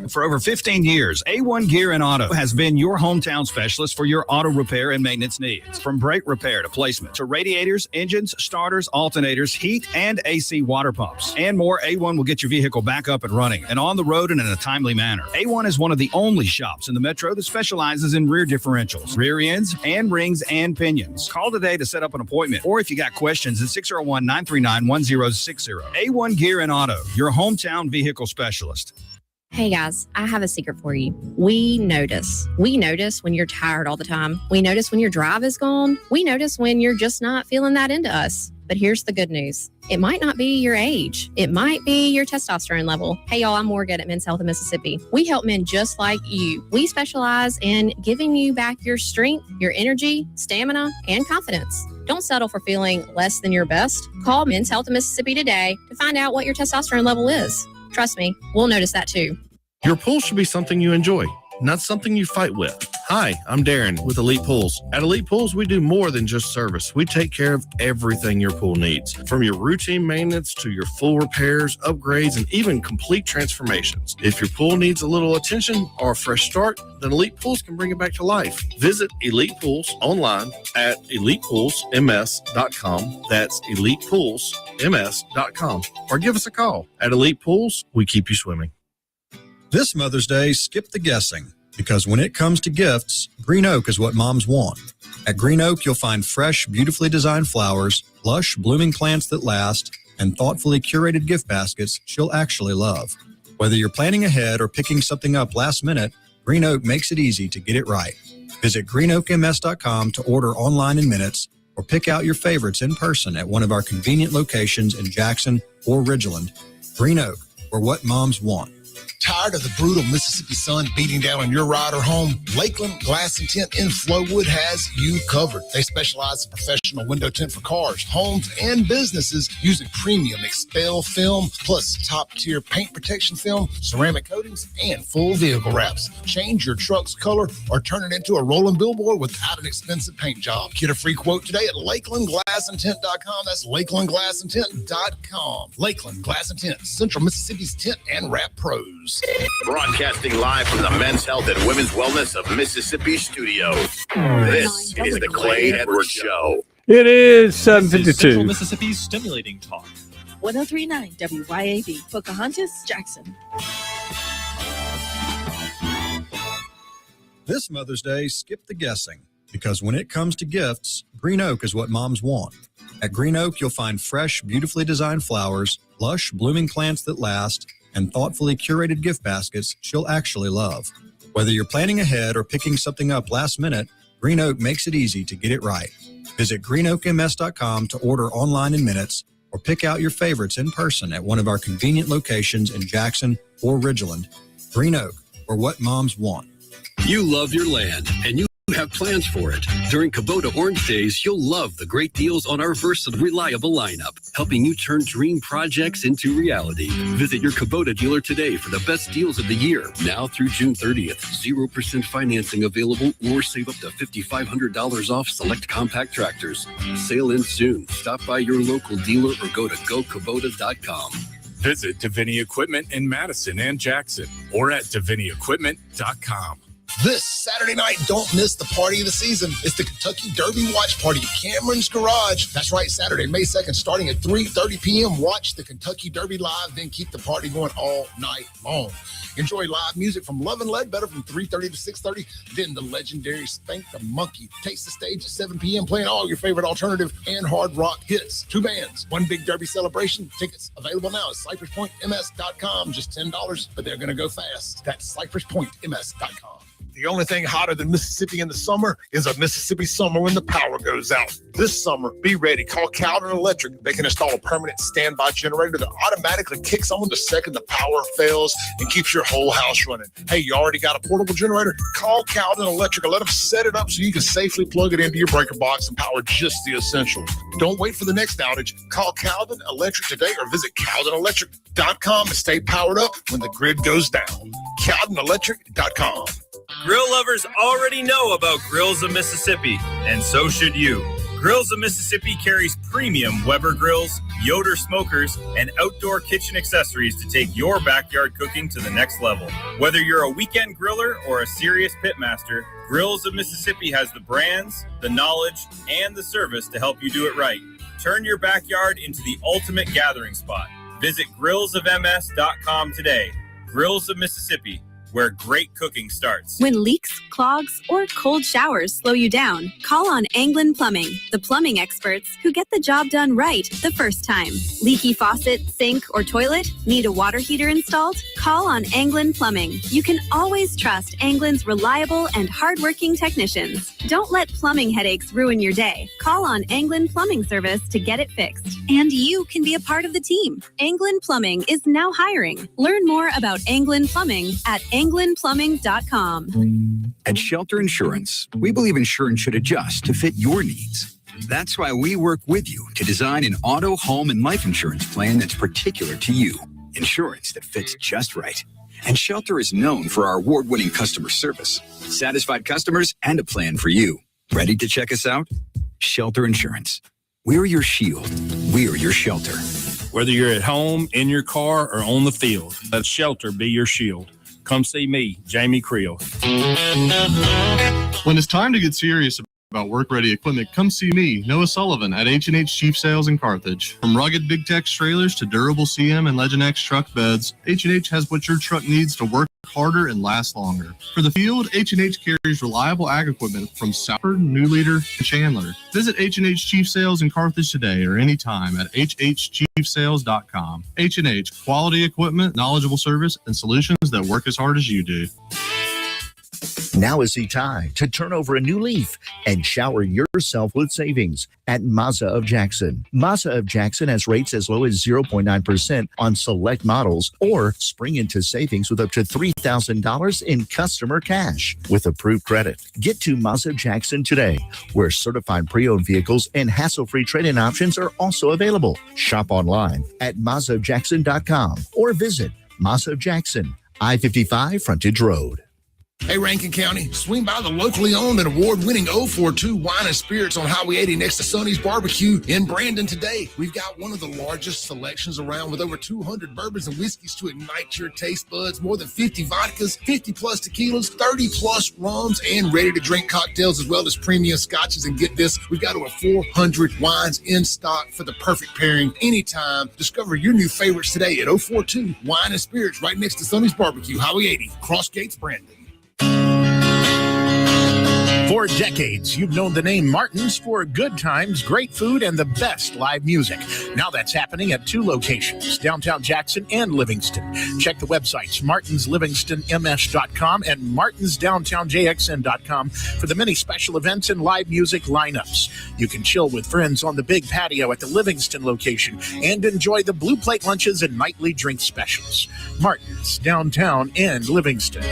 For over 15 years, A1 Gear and Auto has been your hometown specialist for your auto repair and maintenance needs. From brake repair to placement to radiators, engines, starters, alternators, heat, and AC water pumps, and more, A1 will get your vehicle back up and running and on the road and in a timely manner. A1 is one of the only shops in the metro that specializes in rear differentials, rear ends, and rings and pinions. Call today to set up an appointment, or if you got questions, at 601-939-1060. A1 Gear and Auto, your hometown vehicle specialist. Hey guys, I have a secret for you. We notice. We notice when you're tired all the time. We notice when your drive is gone. We notice when you're just not feeling that into us. But here's the good news. It might not be your age. It might be your testosterone level. Hey y'all, I'm Morgan at Men's Health of Mississippi. We help men just like you. We specialize in giving you back your strength, your energy, stamina, and confidence. Don't settle for feeling less than your best. Call Men's Health of Mississippi today to find out what your testosterone level is. Trust me, we'll notice that too. Your pool should be something you enjoy, not something you fight with. Hi, I'm Darren with Elite Pools. At Elite Pools, we do more than just service. We take care of everything your pool needs, from your routine maintenance to your full repairs, upgrades, and even complete transformations. If your pool needs a little attention or a fresh start, then Elite Pools can bring it back to life. Visit Elite Pools online at elitepoolsms.com. That's elitepoolsms.com. Or give us a call. At Elite Pools, we keep you swimming. This Mother's Day, skip the guessing, because when it comes to gifts, Green Oak is what moms want. At Green Oak, you'll find fresh, beautifully designed flowers, lush, blooming plants that last, and thoughtfully curated gift baskets she'll actually love. Whether you're planning ahead or picking something up last minute, Green Oak makes it easy to get it right. Visit greenoakms.com to order online in minutes, or pick out your favorites in person at one of our convenient locations in Jackson or Ridgeland. Green Oak, where what moms want. Tired of the brutal Mississippi sun beating down on your ride or home? Lakeland Glass and Tint in Flowood has you covered. They specialize in professional window tint for cars, homes, and businesses using premium Expel film, plus top-tier paint protection film, ceramic coatings, and full vehicle wraps. Change your truck's color or turn it into a rolling billboard without an expensive paint job. Get a free quote today at LakelandGlassandTint.com. That's LakelandGlassandTint.com. Lakeland Glass and Tint, Central Mississippi's tint and wrap pros. Broadcasting live from the Men's Health and Women's Wellness of Mississippi studio. This is the Clay Edwards Show. It is 7:52. Central Mississippi's stimulating talk. 1039 WYAB, Pocahontas, Jackson. This Mother's Day, skip the guessing, because when it comes to gifts, Green Oak is what moms want. At Green Oak, you'll find fresh, beautifully designed flowers, lush, blooming plants that last, and thoughtfully curated gift baskets she'll actually love. Whether you're planning ahead or picking something up last minute, Green Oak makes it easy to get it right. Visit greenoakms.com to order online in minutes, or pick out your favorites in person at one of our convenient locations in Jackson or Ridgeland. Green Oak, where what moms want. You love your land, and you have plans for it. During Kubota Orange Days, you'll love the great deals on our versatile, reliable lineup, helping you turn dream projects into reality. Visit your Kubota dealer today for the best deals of the year. Now through June 30th, 0% financing available, or save up to $5,500 off select compact tractors. Sale ends soon. Stop by your local dealer or go to gokubota.com. Visit Davini Equipment in Madison and Jackson or at DaviniEquipment.com. This Saturday night, don't miss the party of the season. It's the Kentucky Derby Watch Party at Cameron's Garage. That's right, Saturday, May 2nd, starting at 3:30 p.m. Watch the Kentucky Derby live, then keep the party going all night long. Enjoy live music from Love and Ledbetter from 3:30 to 6:30. Then the legendary Spank the Monkey takes the stage at 7 p.m. playing all your favorite alternative and hard rock hits. 2 bands, one big Derby celebration. Tickets available now at CypressPointMS.com. Just $10, but they're going to go fast. That's CypressPointMS.com. The only thing hotter than Mississippi in the summer is a Mississippi summer when the power goes out. This summer, be ready. Call Cowden Electric. They can install a permanent standby generator that automatically kicks on the second the power fails and keeps your whole house running. Hey, you already got a portable generator? Call Cowden Electric and let them set it up so you can safely plug it into your breaker box and power just the essentials. Don't wait for the next outage. Call Cowden Electric today or visit CowdenElectric.com and stay powered up when the grid goes down. CowdenElectric.com. Grill lovers already know about Grills of Mississippi, and so should you. Grills of Mississippi carries premium Weber grills, Yoder smokers, and outdoor kitchen accessories to take your backyard cooking to the next level. Whether you're a weekend griller or a serious pitmaster, Grills of Mississippi has the brands, the knowledge, and the service to help you do it right. Turn your backyard into the ultimate gathering spot. Visit grillsofms.com today. Grills of Mississippi, where great cooking starts. When leaks, clogs, or cold showers slow you down, call on Anglin Plumbing, the plumbing experts who get the job done right the first time. Leaky faucet, sink, or toilet? Need a water heater installed? Call on Anglin Plumbing. You can always trust Anglin's reliable and hardworking technicians. Don't let plumbing headaches ruin your day. Call on Anglin Plumbing Service to get it fixed. And you can be a part of the team. Anglin Plumbing is now hiring. Learn more about Anglin Plumbing at anglinplumbing.com. At Shelter Insurance, we believe insurance should adjust to fit your needs. That's why we work with you to design an auto, home, and life insurance plan that's particular to you. Insurance that fits just right. And Shelter is known for our award-winning customer service, satisfied customers, and a plan for you. Ready to check us out? Shelter Insurance. We're your shield. We're your shelter. Whether you're at home, in your car, or on the field, let Shelter be your shield. Come see me, Jamie Creel. When it's time to get serious about work-ready equipment, come see me, Noah Sullivan, at H&H Chief Sales in Carthage. From rugged Big Tex trailers to durable CM and Legend X truck beds, H&H has what your truck needs to work harder and last longer. For the field, H&H carries reliable ag equipment from Southford, New Leader, and Chandler. Visit H&H Chief Sales in Carthage today or anytime at hhchiefsales.com. H&H, quality equipment, knowledgeable service, and solutions that work as hard as you do. Now is the time to turn over a new leaf and shower yourself with savings at Mazda of Jackson. Mazda of Jackson has rates as low as 0.9% on select models, or spring into savings with up to $3,000 in customer cash with approved credit. Get to Mazda of Jackson today, where certified pre-owned vehicles and hassle-free trade-in options are also available. Shop online at MazdaofJackson.com or visit Mazda of Jackson, I-55 Frontage Road. Hey, Rankin County, swing by the locally owned and award-winning 042 Wine and Spirits on Highway 80 next to Sonny's Barbecue in Brandon today. We've got one of the largest selections around with over 200 bourbons and whiskeys to ignite your taste buds, more than 50 vodkas, 50-plus tequilas, 30-plus rums, and ready-to-drink cocktails, as well as premium scotches. And get this, we've got over 400 wines in stock for the perfect pairing anytime. Discover your new favorites today at 042 Wine and Spirits right next to Sonny's Barbecue, Highway 80, Cross Gates, Brandon. For decades, you've known the name Martin's for good times, great food, and the best live music. Now that's happening at 2 locations, downtown Jackson and Livingston. Check the websites, martinslivingstonms.com and martinsdowntownjxn.com for the many special events and live music lineups. You can chill with friends on the big patio at the Livingston location and enjoy the Blue Plate lunches and nightly drink specials. Martin's, downtown and Livingston.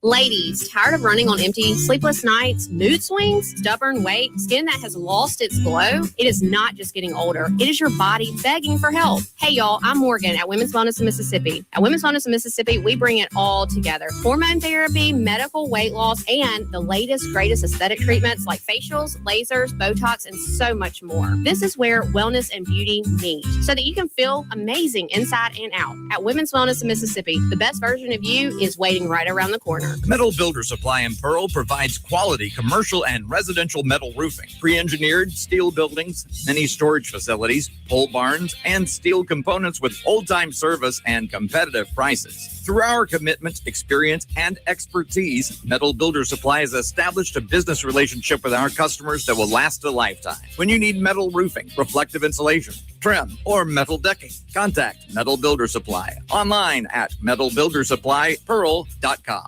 Ladies, tired of running on empty, sleepless nights, mood swings, stubborn weight, skin that has lost its glow? It is not just getting older. It is your body begging for help. Hey, y'all, I'm Morgan at Women's Wellness of Mississippi. At Women's Wellness of Mississippi, we bring it all together. Hormone therapy, medical weight loss, and the latest, greatest aesthetic treatments like facials, lasers, Botox, and so much more. This is where wellness and beauty meet so that you can feel amazing inside and out. At Women's Wellness of Mississippi, the best version of you is waiting right around the corner. Metal Builder Supply in Pearl provides quality commercial and residential metal roofing, pre-engineered steel buildings, mini storage facilities, pole barns, and steel components with old-time service and competitive prices. Through our commitment, experience, and expertise, Metal Builder Supply has established a business relationship with our customers that will last a lifetime. When you need metal roofing, reflective insulation, trim, or metal decking, contact Metal Builder Supply online at metalbuildersupplypearl.com.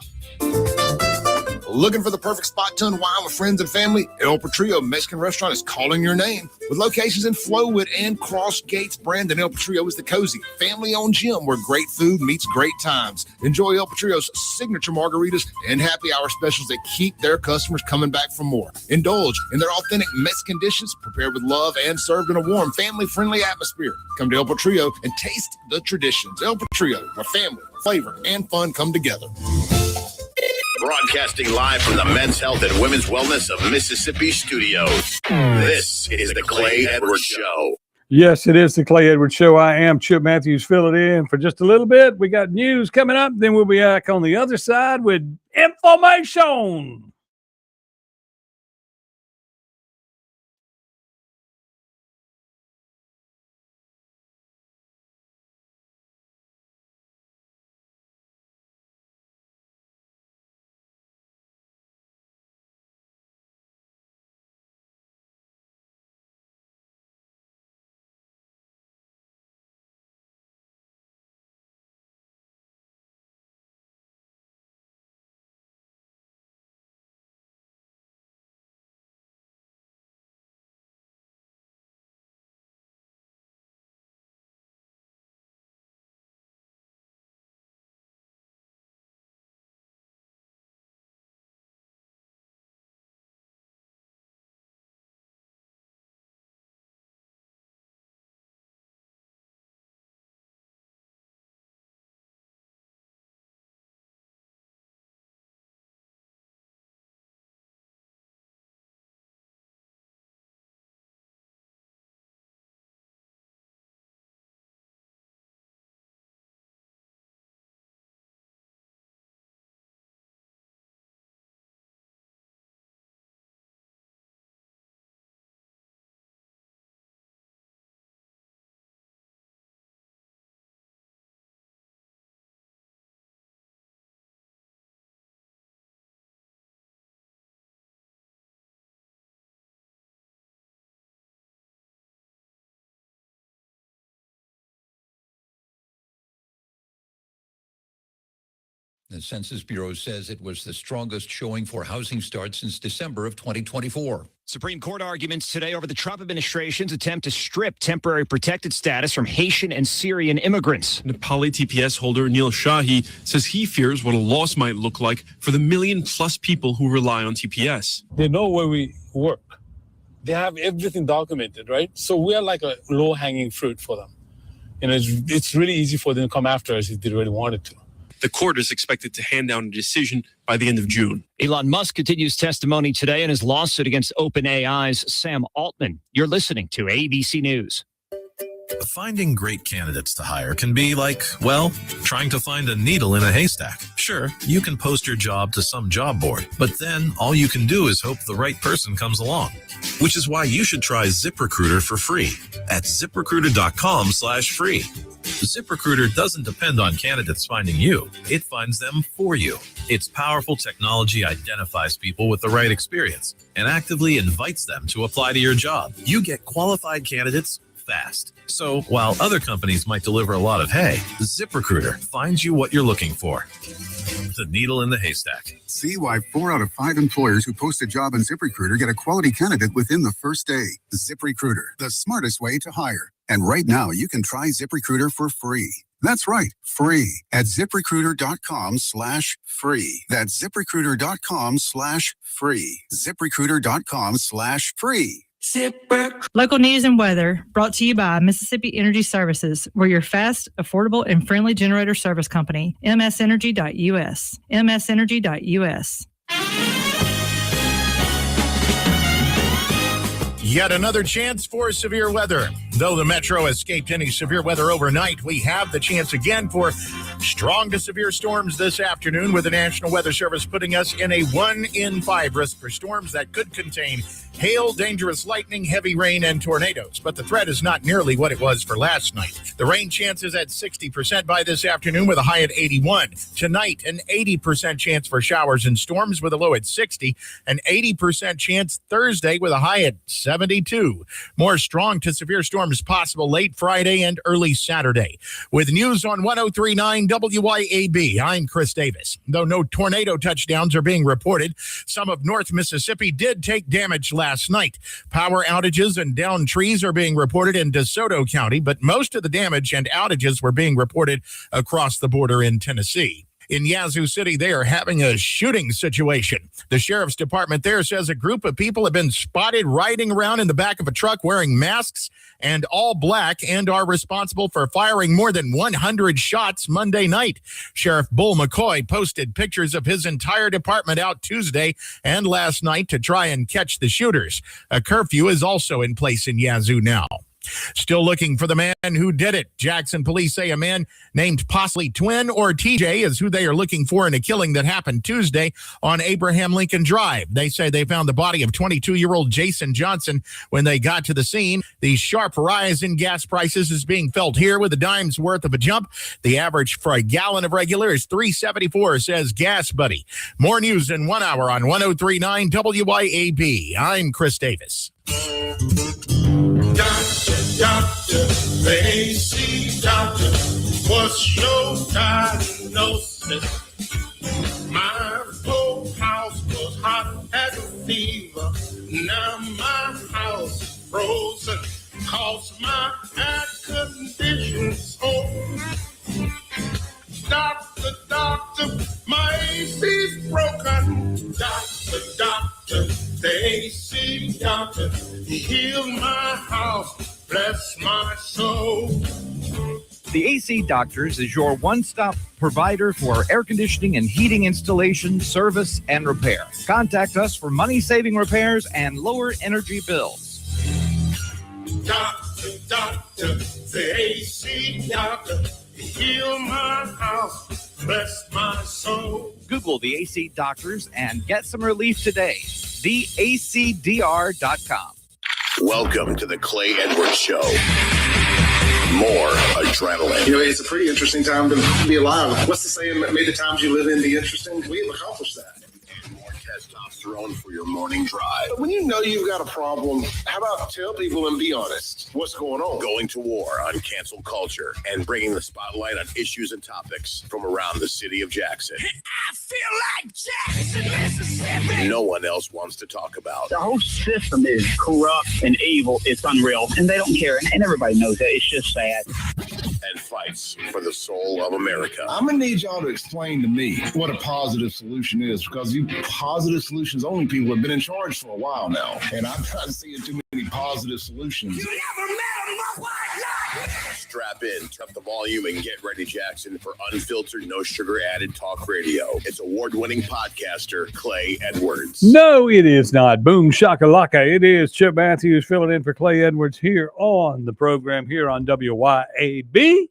Looking for the perfect spot to unwind with friends and family? El Patrio Mexican Restaurant is calling your name. With locations in Flowood and Cross Gates, Brandon, El Patrio is the cozy, family-owned gym where great food meets great times. Enjoy El Patrio's signature margaritas and happy hour specials that keep their customers coming back for more. Indulge in their authentic Mexican dishes prepared with love and served in a warm, family-friendly atmosphere. Come to El Patrio and taste the traditions. El Patrio, where family, flavor, and fun come together. Broadcasting live from the Men's Health and Women's Wellness of Mississippi studios. This is the Clay Edwards Show. Yes, it is the Clay Edwards Show. I am Chip Matthews, filling in for just a little bit. We got news coming up. Then we'll be back on the other side with information. The Census Bureau says it was the strongest showing for housing starts since December of 2024. Supreme Court arguments today over the Trump administration's attempt to strip temporary protected status from Haitian and Syrian immigrants. Nepali TPS holder Neil Shahi says he fears what a loss might look like for the million-plus people who rely on TPS. They know where we work. They have everything documented, right? So we are like a low-hanging fruit for them. You know, it's really easy for them to come after us if they really wanted to. The court is expected to hand down a decision by the end of June. Elon Musk continues testimony today in his lawsuit against OpenAI's Sam Altman. You're listening to ABC News. Finding great candidates to hire can be like, well, trying to find a needle in a haystack. Sure, you can post your job to some job board, but then all you can do is hope the right person comes along. Which is why you should try ZipRecruiter for free at ziprecruiter.com/free. ZipRecruiter doesn't depend on candidates finding you. It finds them for you. Its powerful technology identifies people with the right experience and actively invites them to apply to your job. You get qualified candidates fast. So while other companies might deliver a lot of hay, ZipRecruiter finds you what you're looking for. The needle in the haystack. See why 4 out of 5 employers who post a job on ZipRecruiter get a quality candidate within the first day. ZipRecruiter, the smartest way to hire. And right now, you can try ZipRecruiter for free. That's right, free at ZipRecruiter.com/free. That's ZipRecruiter.com/free. ZipRecruiter.com/free. Local news and weather brought to you by Mississippi Energy Services. We're your fast, affordable, and friendly generator service company. MSenergy.us. MSenergy.us. Yet another chance for severe weather. Though the metro escaped any severe weather overnight, we have the chance again for strong to severe storms this afternoon, with the National Weather Service putting us in a 1 in 5 risk for storms that could contain hail, dangerous lightning, heavy rain, and tornadoes. But the threat is not nearly what it was for last night. The rain chance is at 60% by this afternoon with a high at 81. Tonight, an 80% chance for showers and storms with a low at 60. An 80% chance Thursday with a high at 72. More strong to severe storms possible late Friday and early Saturday. With news on 103.9 WYAB, I'm Chris Davis. Though no tornado touchdowns are being reported, some of North Mississippi did take damage last night. Power outages and downed trees are being reported in DeSoto County, but most of the damage and outages were being reported across the border in Tennessee. In Yazoo City, they are having a shooting situation. The sheriff's department there says a group of people have been spotted riding around in the back of a truck wearing masks and all black and are responsible for firing more than 100 shots Monday night. Sheriff Bull McCoy posted pictures of his entire department out Tuesday and last night to try and catch the shooters. A curfew is also in place in Yazoo now. Still looking for the man who did it. Jackson police say a man named possibly Twin or TJ is who they are looking for in a killing that happened Tuesday on Abraham Lincoln Drive. They say they found the body of 22-year-old Jason Johnson when they got to the scene. The sharp rise in gas prices is being felt here with a dime's worth of a jump. The average for a gallon of regular is $3.74, says Gas Buddy. More news in 1 hour on 103.9 WYAB. I'm Chris Davis. Doctor, the AC doctor, what's your diagnosis? My whole house was hot as a fever. Now my house is frozen, cause my air conditioning's on. Doctor, my AC's broken. Doctor, the AC doctor, heal my house, bless my soul. The AC Doctors is your one-stop provider for air conditioning and heating installation, service, and repair. Contact us for money-saving repairs and lower energy bills. Doctor, the AC doctor, heal my house, bless my soul. Google the AC Doctors and get some relief today. TheACDR.com. Welcome to the Clay Edwards Show. More adrenaline. You know, it's a pretty interesting time to be alive. What's the saying? May the times you live in be interesting. We have accomplished that. And more testosterone for your morning drive. But when you know you've got a problem, how about tell people and be honest? What's going on? Going to war on cancel culture and bringing the spotlight on issues and topics from around the city of Jackson. I feel like Jackson, Mississippi. No one else wants to talk about. The whole system is corrupt and evil. It's unreal, and they don't care, and everybody knows that. It's just sad. And fights for the soul of America. I'm going to need y'all to explain to me what a positive solution is, because you positive solutions only people have been in charge for a while now, and I'm not seeing too many positive solutions. You never met a white light. Strap in, turn up the volume, and get ready, Jackson, for unfiltered, no sugar added talk radio. It's award-winning podcaster Clay Edwards. No, it is not. Boom shakalaka. It is Chip Matthews filling in for Clay Edwards here on the program here on WYAB.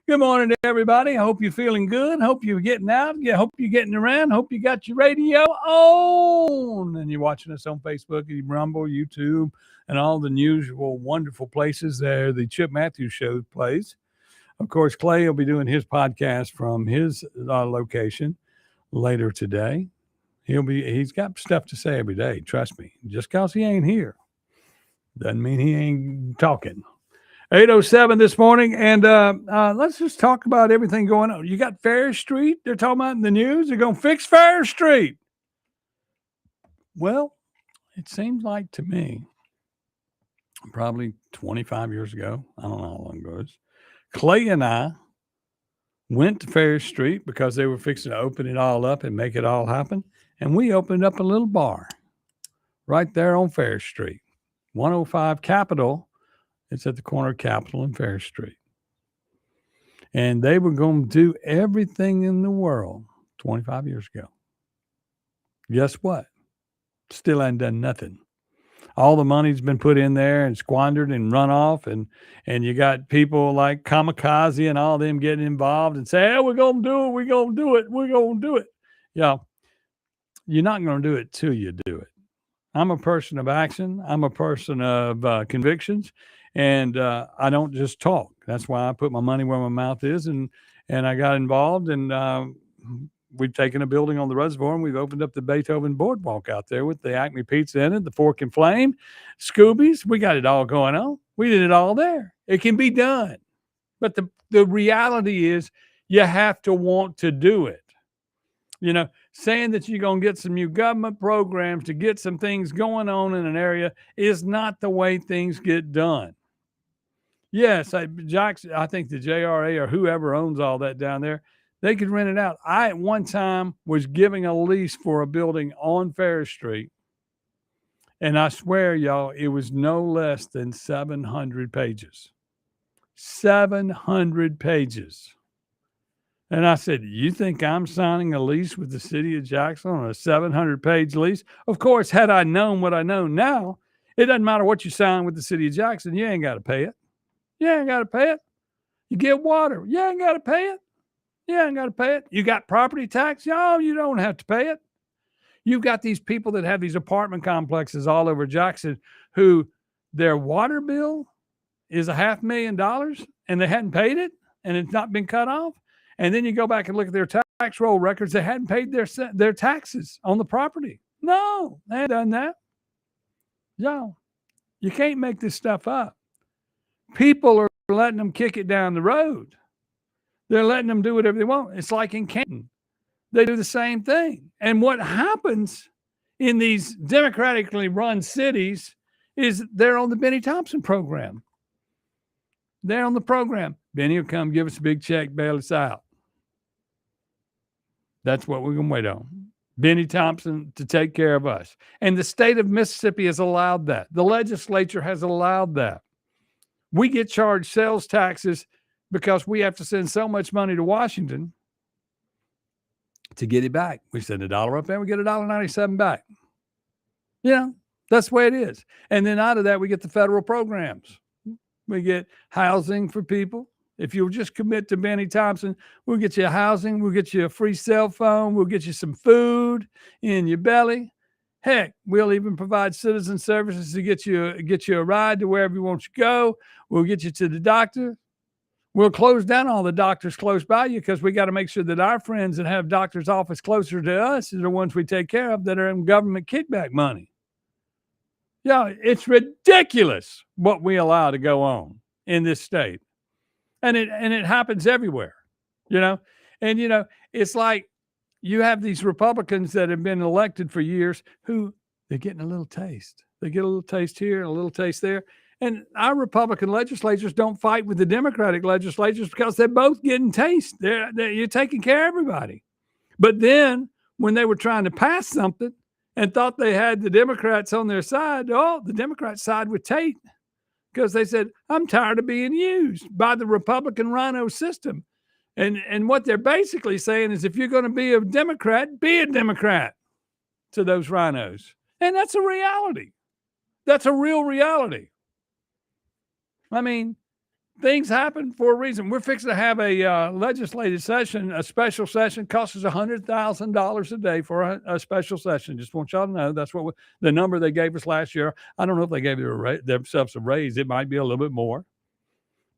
Good morning to everybody. I hope you're feeling good. Hope you're getting out. Hope you're getting around. Hope you got your radio on. And you're watching us on Facebook, Rumble, YouTube, and all the usual wonderful places there the Chip Matthews Show plays. Of course, Clay will be doing his podcast from his location later today. He's got stuff to say every day. Trust me. Just because he ain't here doesn't mean he ain't talking. 8:07 this morning, and let's just talk about everything going on. You got Fair Street. They're talking about in the news. They're going to fix Fair Street. Well, it seems like to me, probably 25 years ago, I don't know how long ago it was, Clay and I went to Fair Street because they were fixing to open it all up and make it all happen. And we opened up a little bar right there on Fair Street, 105 Capitol. It's at the corner of Capitol and Fair Street. And they were going to do everything in the world 25 years ago. Guess what? Still ain't done nothing. All the money's been put in there and squandered and run off. And you got people like Kamikaze and all them getting involved and say, hey, we're going to do it. We're going to do it. We're going to do it. Yeah. You're not going to do it till you do it. I'm a person of action. I'm a person of convictions. And I don't just talk. That's why I put my money where my mouth is. And I got involved. And we've taken a building on the reservoir and we've opened up the Beethoven Boardwalk out there with the Acme Pizza in it, the Fork and Flame, Scoobies. We got it all going on. We did it all there. It can be done. But the reality is you have to want to do it. You know, saying that you're going to get some new government programs to get some things going on in an area is not the way things get done. Yes, I think the JRA or whoever owns all that down there, they could rent it out. I, at one time, was giving a lease for a building on Fair Street. And I swear, y'all, it was no less than 700 pages. 700 pages. And I said, you think I'm signing a lease with the city of Jackson on a 700-page lease? Of course, had I known what I know now, it doesn't matter what you sign with the city of Jackson. You ain't got to pay it. You ain't got to pay it. You get water. You ain't got to pay it. You ain't got to pay it. You got property tax. Y'all, you don't have to pay it. You've got these people that have these apartment complexes all over Jackson who their water bill is $500,000 and they hadn't paid it and it's not been cut off. And then you go back and look at their tax roll records. They hadn't paid their taxes on the property. No, they hadn't done that. No, you can't make this stuff up. People are letting them kick it down the road. They're letting them do whatever they want. It's like in Canton. They do the same thing. And what happens in these democratically run cities is they're on the Benny Thompson program. They're on the program. Benny will come give us a big check, bail us out. That's what we're going to wait on. Benny Thompson to take care of us. And the state of Mississippi has allowed that. The legislature has allowed that. We get charged sales taxes because we have to send so much money to Washington to get it back. We send $1 up there, we get $1.97 back. You know, that's the way it is. And then out of that, we get the federal programs. We get housing for people. If you'll just commit to Benny Thompson, we'll get you housing, we'll get you a free cell phone, we'll get you some food in your belly. Heck, we'll even provide citizen services to get you a ride to wherever you want to go. We'll get you to the doctor. We'll close down all the doctors close by you because we got to make sure that our friends that have doctor's office closer to us are the ones we take care of that are in government kickback money. Yeah, it's ridiculous what we allow to go on in this state. And it happens everywhere, you know. And, you know, it's like you have these Republicans that have been elected for years who they're getting a little taste. They get a little taste here and a little taste there. And our Republican legislators don't fight with the Democratic legislators because they're both getting taste. You're taking care of everybody. But then when they were trying to pass something and thought they had the Democrats on their side, the Democrats side with Tate. Because they said, I'm tired of being used by the Republican rhino system. And what they're basically saying is if you're going to be a Democrat to those rhinos. And that's a reality. That's a real reality. I mean, things happen for a reason. We're fixing to have a legislative session, a special session, costs us $100,000 a day for a special session. Just want y'all to know that's what the number they gave us last year. I don't know if they gave themselves a raise. It might be a little bit more.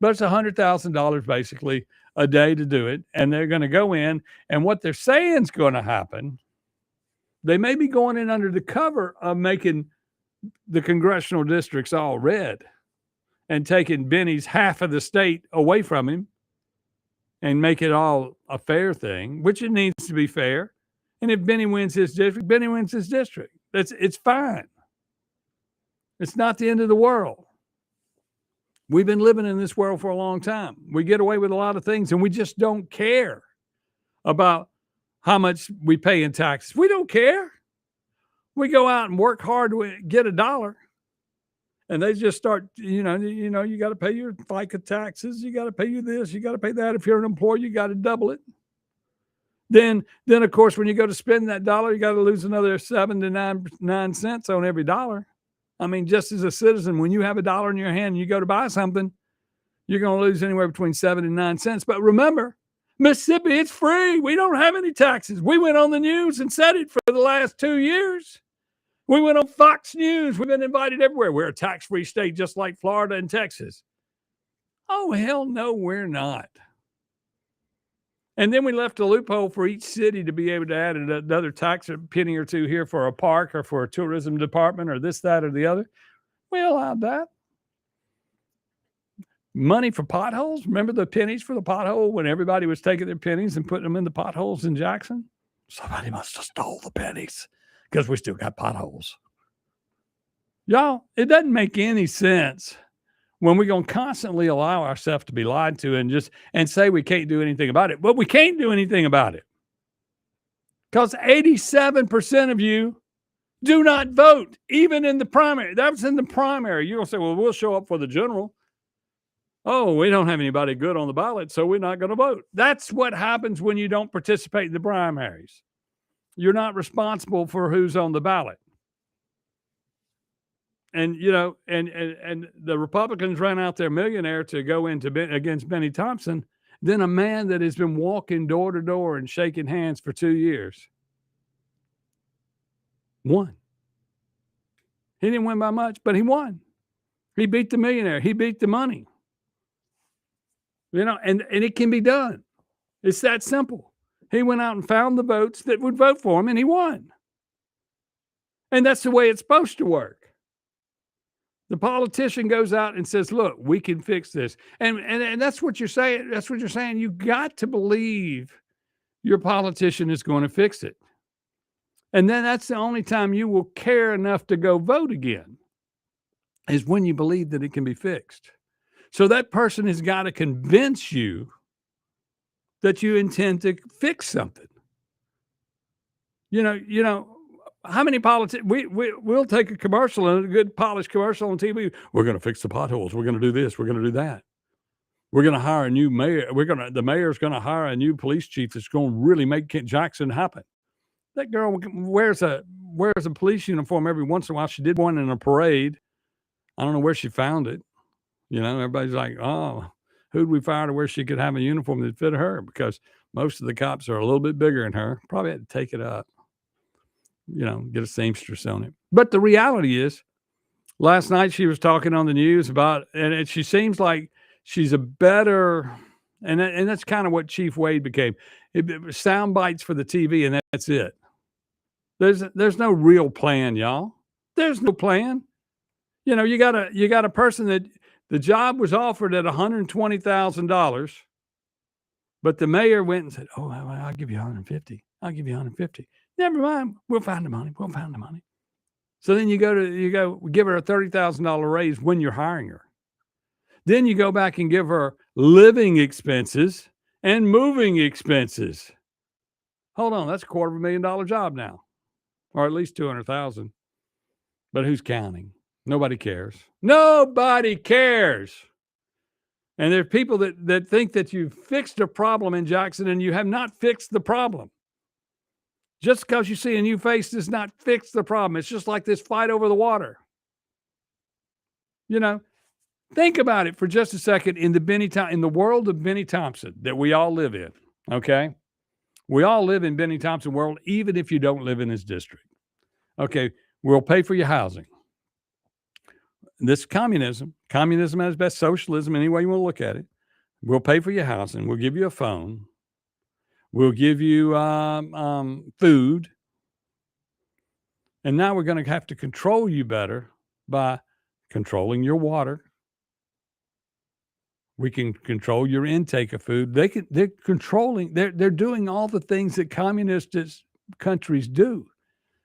But it's $100,000 basically a day to do it. And they're going to go in, and what they're saying is going to happen, they may be going in under the cover of making the congressional districts all red and taking Benny's half of the state away from him and make it all a fair thing, which it needs to be fair. And if Benny wins his district, Benny wins his district. It's fine. It's not the end of the world. We've been living in this world for a long time. We get away with a lot of things, and we just don't care about how much we pay in taxes. We don't care. We go out and work hard to get $1, and they just start, you got to pay your FICA taxes. You got to pay you this. You got to pay that. If you're an employee, you got to double it. Then of course, when you go to spend that $1, you got to lose another 7 to 9 cents on every $1. I mean, just as a citizen, when you have $1 in your hand and you go to buy something, you're going to lose anywhere between 7 and 9 cents. But remember, Mississippi, it's free. We don't have any taxes. We went on the news and said it for the last 2 years. We went on Fox News. We've been invited everywhere. We're a tax-free state just like Florida and Texas. Oh, hell no, we're not. And then we left a loophole for each city to be able to add another tax, a penny or two here for a park or for a tourism department or this, that, or the other. We allowed that. Money for potholes. Remember the pennies for the pothole when everybody was taking their pennies and putting them in the potholes in Jackson? Somebody must have stole the pennies because we still got potholes. Y'all, it doesn't make any sense when we're going to constantly allow ourselves to be lied to and say we can't do anything about it. But we can't do anything about it because 87% of you do not vote, even in the primary. That was in the primary. You're going to say, well, we'll show up for the general. Oh, we don't have anybody good on the ballot, so we're not going to vote. That's what happens when you don't participate in the primaries. You're not responsible for who's on the ballot. And, and the Republicans ran out their millionaire to go against Benny Thompson, then a man that has been walking door to door and shaking hands for 2 years won. He didn't win by much, but he won. He beat the millionaire. He beat the money. And it can be done. It's that simple. He went out and found the votes that would vote for him, and he won. And that's the way it's supposed to work. The politician goes out and says, look, we can fix this. And that's what you're saying. That's what you're saying. You got to believe your politician is going to fix it. And then that's the only time you will care enough to go vote again, is when you believe that it can be fixed. So that person has got to convince you that you intend to fix something. How many politicians, we'll take a commercial, and a good polished commercial on TV. We're going to fix the potholes. We're going to do this. We're going to do that. We're going to hire a new mayor. The mayor's going to hire a new police chief that's going to really make Jackson happen. That girl wears a police uniform every once in a while. She did one in a parade. I don't know where she found it. Everybody's like, oh, who'd we fire to where she could have a uniform that fit her? Because most of the cops are a little bit bigger than her. Probably had to take it up. Get a seamstress on it. But the reality is, last night she was talking on the news about, and she seems like she's a better, and that's kind of what Chief Wade became. It was sound bites for the TV, and that's it. There's no real plan, y'all. There's no plan. You got a person that the job was offered at $120,000, but the mayor went and said, "Oh, I'll give you $150. I'll give you $150. Never mind. We'll find the money. We'll find the money." So then you go give her a $30,000 raise when you're hiring her. Then you go back and give her living expenses and moving expenses. Hold on, that's $250,000 job now, or at least $200,000. But who's counting? Nobody cares. Nobody cares. And there are people that think that you've fixed a problem in Jackson, and you have not fixed the problem. Just because you see a new face does not fix the problem. It's just like this fight over the water. Think about it for just a second in the world of Benny Thompson that we all live in, okay? We all live in Benny Thompson world, even if you don't live in his district. Okay, we'll pay for your housing. this communism at its best, socialism, any way you want to look at it. We'll pay for your housing. We'll give you a phone. We'll give you food. And now we're going to have to control you better by controlling your water. We can control your intake of food. They're doing all the things that communist countries do.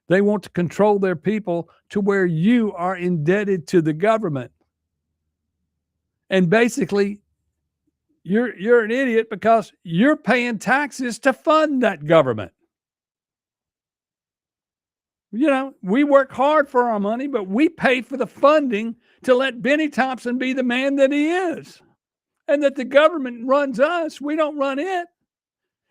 They want to control their people to where you are indebted to the government. And basically, you're an idiot because you're paying taxes to fund that government. You know, we work hard for our money, but we pay for the funding to let Benny Thompson be the man that he is. And that the government runs us, we don't run it.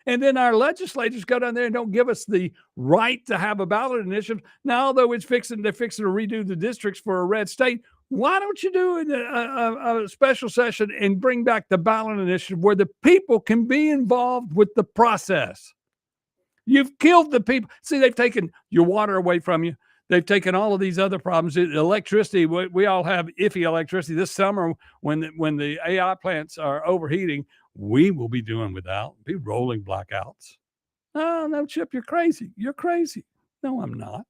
And then our legislators go down there and don't give us the right to have a ballot initiative. Now, although they're fixing to redo the districts for a red state, why don't you do a special session and bring back the ballot initiative where the people can be involved with the process? You've killed the people. See, they've taken your water away from you. They've taken all of these other problems. Electricity, we all have iffy electricity. This summer, when the AI plants are overheating, we will be doing without, be rolling blackouts. Oh, no, Chip, you're crazy. You're crazy. No, I'm not.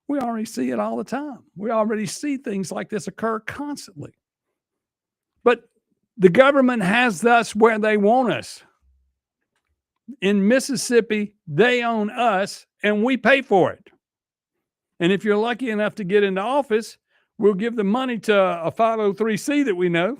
We already see it all the time. We already see things like this occur constantly. But the government has us where they want us. In Mississippi, they own us, and we pay for it. And if you're lucky enough to get into office, we'll give the money to a 503c that we know.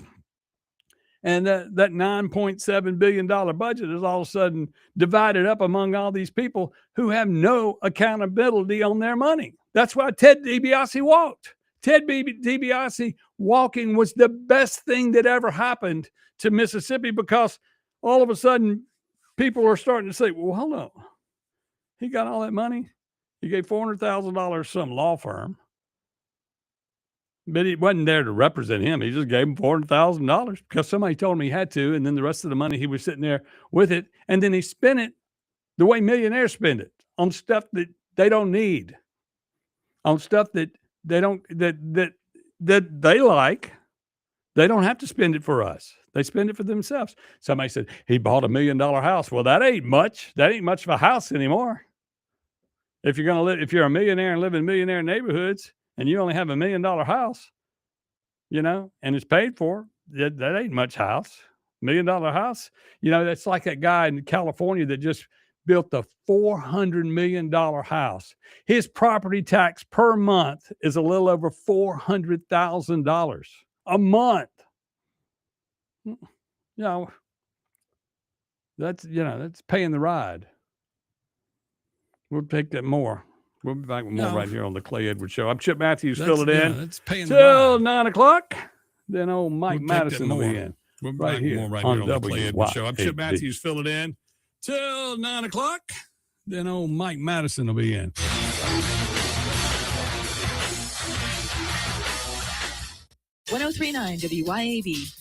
And that $9.7 billion budget is all of a sudden divided up among all these people who have no accountability on their money. That's why Ted DiBiase walked. Ted DiBiase walking was the best thing that ever happened to Mississippi, because all of a sudden people are starting to say, well, hold on. He got all that money. He gave $400,000 to some law firm. But he wasn't there to represent him. He just gave him $400,000 because somebody told him he had to. And then the rest of the money, he was sitting there with it. And then he spent it the way millionaires spend it, on stuff that they don't need, on stuff that they don't, that they like. They don't have to spend it for us. They spend it for themselves. Somebody said he bought $1 million house. Well, that ain't much. That ain't much of a house anymore. If you're going to live, if you're a millionaire and live in millionaire neighborhoods, and you only have $1 million house, you know, and it's paid for, that ain't much house. $1 million house, you know, that's like that guy in California that just built a $400 million house. His property tax per month is a little over $400,000 a month. You know, that's paying the ride. We'll take that more. We'll be back with more right here on the Clay Edwards Show. I'm Chip Matthews. Fill it in. That's paying till 9 o'clock. Then old Mike Madison will be in. We'll be back with more right here on the Clay Edwards Show. I'm Chip Matthews. Fill it in till 9 o'clock. Then old Mike Madison will be in. 1039 WYAB.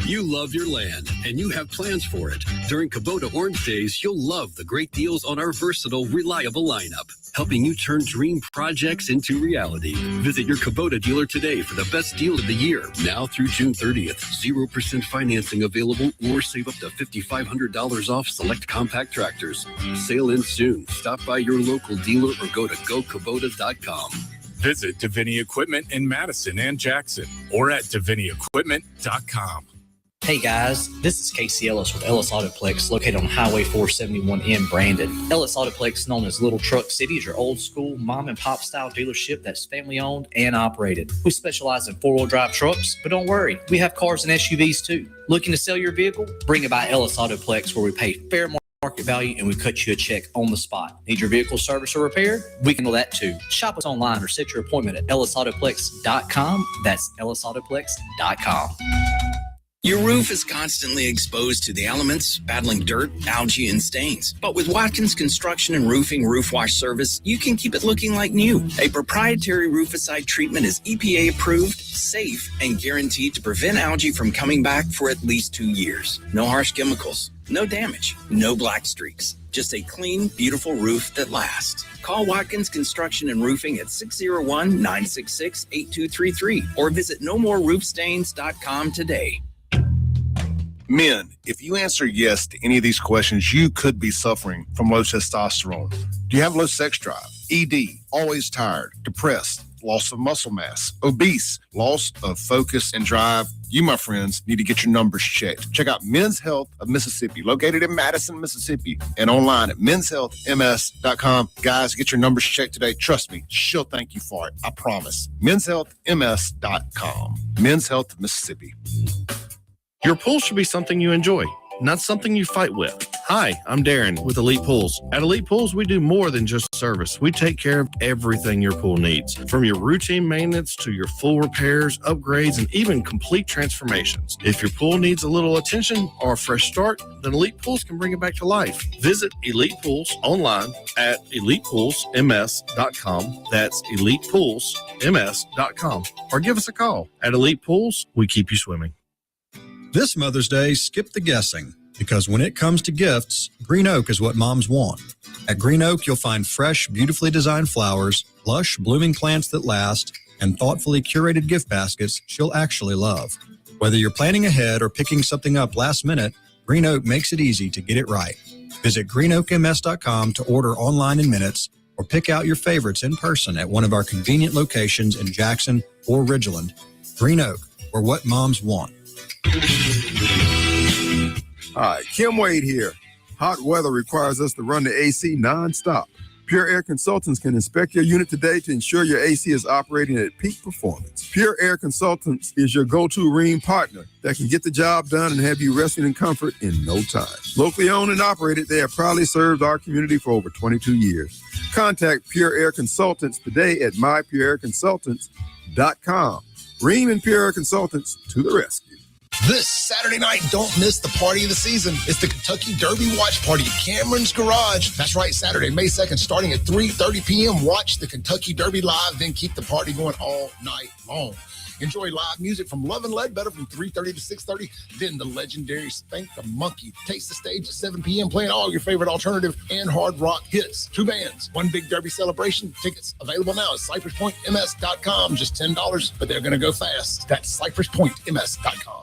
You love your land, and you have plans for it. During Kubota Orange Days, you'll love the great deals on our versatile, reliable lineup, helping you turn dream projects into reality. Visit your Kubota dealer today for the best deal of the year. Now through June 30th, 0% financing available, or save up to $5,500 off select compact tractors. Sale ends soon. Stop by your local dealer or go to gokubota.com. Visit Davini Equipment in Madison and Jackson, or at daviniEquipment.com. Hey guys, this is Casey Ellis with Ellis Autoplex, located on Highway 471 in Brandon. Ellis Autoplex, known as Little Truck City, is your old school mom and pop style dealership that's family owned and operated. We specialize in 4-wheel drive trucks, but don't worry, we have cars and SUVs too. Looking to sell your vehicle? Bring it by Ellis Autoplex, where we pay fair market value and we cut you a check on the spot. Need your vehicle service or repair? We can do that too. Shop us online or set your appointment at ellisautoplex.com. That's ellisautoplex.com. Your roof is constantly exposed to the elements, battling dirt, algae, and stains. But with Watkins Construction and Roofing Roof Wash Service, you can keep it looking like new. A proprietary rooficide treatment is EPA approved, safe, and guaranteed to prevent algae from coming back for at least 2 years. No harsh chemicals, no damage, no black streaks. Just a clean, beautiful roof that lasts. Call Watkins Construction and Roofing at 601-966-8233 or visit nomoreroofstains.com today. Men, if you answer yes to any of these questions, you could be suffering from low testosterone. Do you have low sex drive? ED, always tired, depressed, loss of muscle mass, obese, loss of focus and drive? You, my friends, need to get your numbers checked. Check out Men's Health of Mississippi, located in Madison, Mississippi, and online at menshealthms.com. Guys, get your numbers checked today. Trust me, she'll thank you for it. I promise. menshealthms.com. Men's Health of Mississippi. Your pool should be something you enjoy, not something you fight with. Hi, I'm Darren with Elite Pools. At Elite Pools, we do more than just service. We take care of everything your pool needs, from your routine maintenance to your full repairs, upgrades, and even complete transformations. If your pool needs a little attention or a fresh start, then Elite Pools can bring it back to life. Visit Elite Pools online at elitepoolsms.com. That's elitepoolsms.com. Or give us a call. At Elite Pools, we keep you swimming. This Mother's Day, skip the guessing, because when it comes to gifts, Green Oak is what moms want. At Green Oak, you'll find fresh, beautifully designed flowers, lush, blooming plants that last, and thoughtfully curated gift baskets she'll actually love. Whether you're planning ahead or picking something up last minute, Green Oak makes it easy to get it right. Visit greenoakms.com to order online in minutes or pick out your favorites in person at one of our convenient locations in Jackson or Ridgeland. Green Oak, where what moms want. Hi, Kim Wade here. Hot weather requires us to run the AC nonstop. Pure Air Consultants can inspect your unit today to ensure your AC is operating at peak performance. Pure Air Consultants is your go-to Rheem partner that can get the job done and have you resting in comfort in no time. Locally owned and operated, they have proudly served our community for over 22 years. Contact Pure Air Consultants today at mypureairconsultants.com. Rheem and Pure Air Consultants to the rescue. This Saturday night, don't miss the party of the season. It's the Kentucky Derby Watch Party at Cameron's Garage. That's right, Saturday, May 2nd, starting at 3:30 p.m. Watch the Kentucky Derby live, then keep the party going all night long. Enjoy live music from Love and Ledbetter from 3:30 to 6:30. Then the legendary Spank the Monkey takes the stage at 7 p.m. playing all your favorite alternative and hard rock hits. 2 bands, one big Derby celebration. Tickets available now at cypresspointms.com. Just $10, but they're going to go fast. That's cypresspointms.com.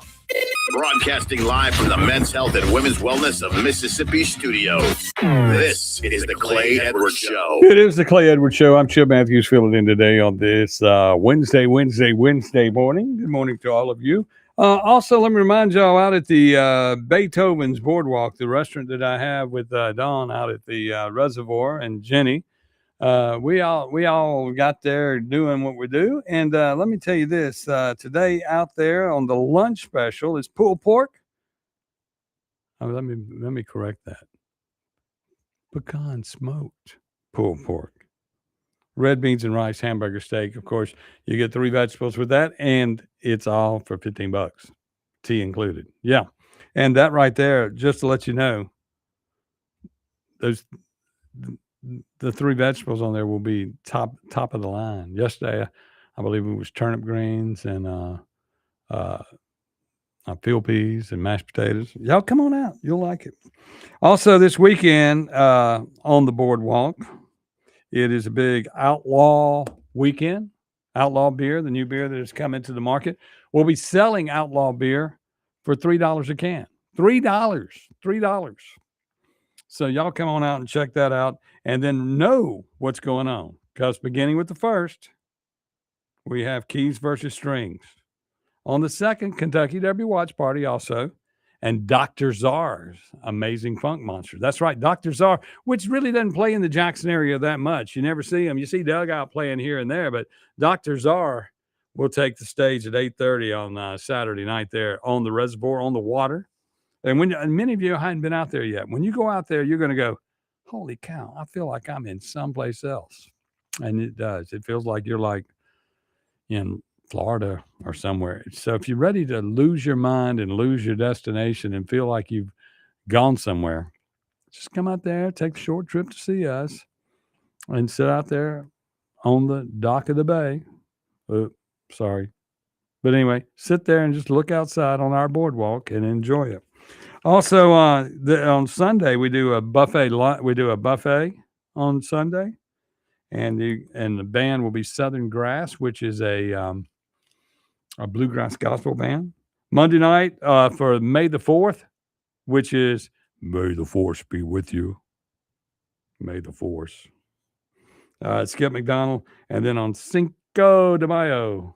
Broadcasting live from the Men's Health and Women's Wellness of Mississippi studio. This is the Clay Edwards Show. It is the Clay Edwards Show. I'm Chip Matthews filling in today on this Wednesday morning. Good morning to all of you. Also, let me remind y'all out at the Beethoven's Boardwalk, the restaurant that I have with Dawn out at the Reservoir and Jenny. We all got there doing what we do. And let me tell you this, today out there on the lunch special is pulled pork. Oh, let me correct that. Pecan smoked pulled pork, red beans and rice, hamburger steak. Of course, you get 3 vegetables with that, and it's all for $15, tea included. Yeah. And that right there, just to let you know, the 3 vegetables on there will be top of the line. Yesterday, I believe it was turnip greens and field peas and mashed potatoes. Y'all come on out. You'll like it. Also, this weekend on the boardwalk, it is a big Outlaw weekend. Outlaw beer, the new beer that has come into the market. We'll be selling Outlaw beer for $3 a can. $3. So y'all come on out and check that out and then know what's going on. Because beginning with the first, we have Keys versus Strings. On the second, Kentucky Derby Watch Party also. And Dr. Czar's Amazing Funk Monster. That's right, Dr. Czar, which really doesn't play in the Jackson area that much. You never see him. You see Doug out playing here and there, but Dr. Czar will take the stage at 8:30 on Saturday night there on the Reservoir, on the water. And many of you hadn't been out there yet. When you go out there, you're going to go, holy cow, I feel like I'm in someplace else. And it does. It feels like you're like in Florida or somewhere. So if you're ready to lose your mind and lose your destination and feel like you've gone somewhere, just come out there, take a short trip to see us, and sit out there on the dock of the bay. Sorry. But anyway, sit there and just look outside on our boardwalk and enjoy it. Also, on Sunday we do a buffet. We do a buffet on Sunday, and the band will be Southern Grass, which is a bluegrass gospel band. Monday night for May the 4th, which is May the Force be with you. May the Force. Skip McDonald, and then on Cinco de Mayo,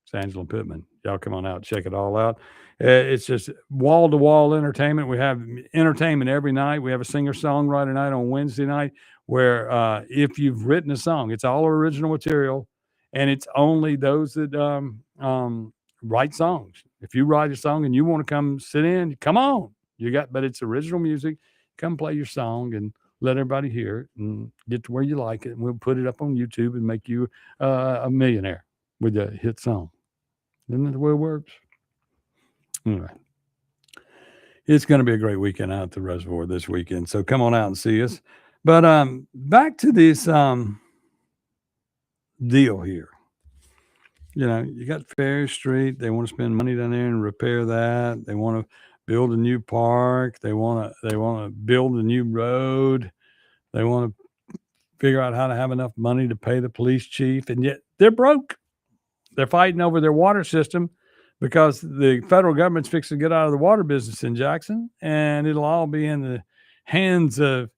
it's Angela Pittman. Y'all come on out, check it all out. It's just wall-to-wall entertainment. We have entertainment every night. We have a singer-songwriter night on Wednesday night where if you've written a song, it's all original material, and it's only those that write songs. If you write a song and you want to come sit in, come on. But it's original music. Come play your song and let everybody hear it and get to where you like it. And we'll put it up on YouTube and make you a millionaire with a hit song. Isn't that the way it works? Anyway, it's going to be a great weekend out at the reservoir this weekend. So come on out and see us. But back to this deal here. You got Ferry Street. They want to spend money down there and repair that. They want to build a new park. They want to build a new road. They want to figure out how to have enough money to pay the police chief, and yet they're broke. They're fighting over their water system because the federal government's fixing to get out of the water business in Jackson, and it'll all be in the hands of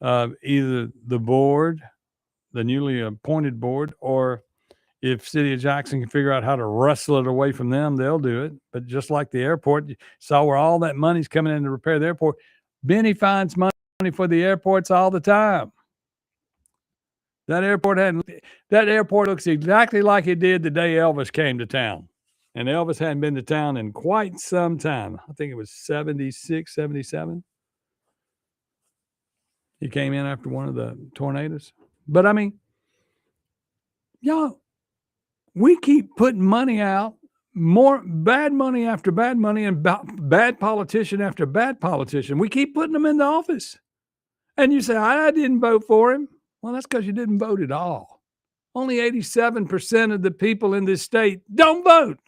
either the board, the newly appointed board, or if City of Jackson can figure out how to wrestle it away from them, they'll do it. But just like the airport, you saw where all that money's coming in to repair the airport. Benny finds money for the airports all the time. That airport looks exactly like it did the day Elvis came to town. And Elvis hadn't been to town in quite some time. I think it was 76, 77. He came in after one of the tornadoes. But I mean, y'all, we keep putting money out, more bad money after bad money, and bad politician after bad politician. We keep putting them into office. And you say, I didn't vote for him. Well, that's because you didn't vote at all. Only 87% of the people in this state don't vote.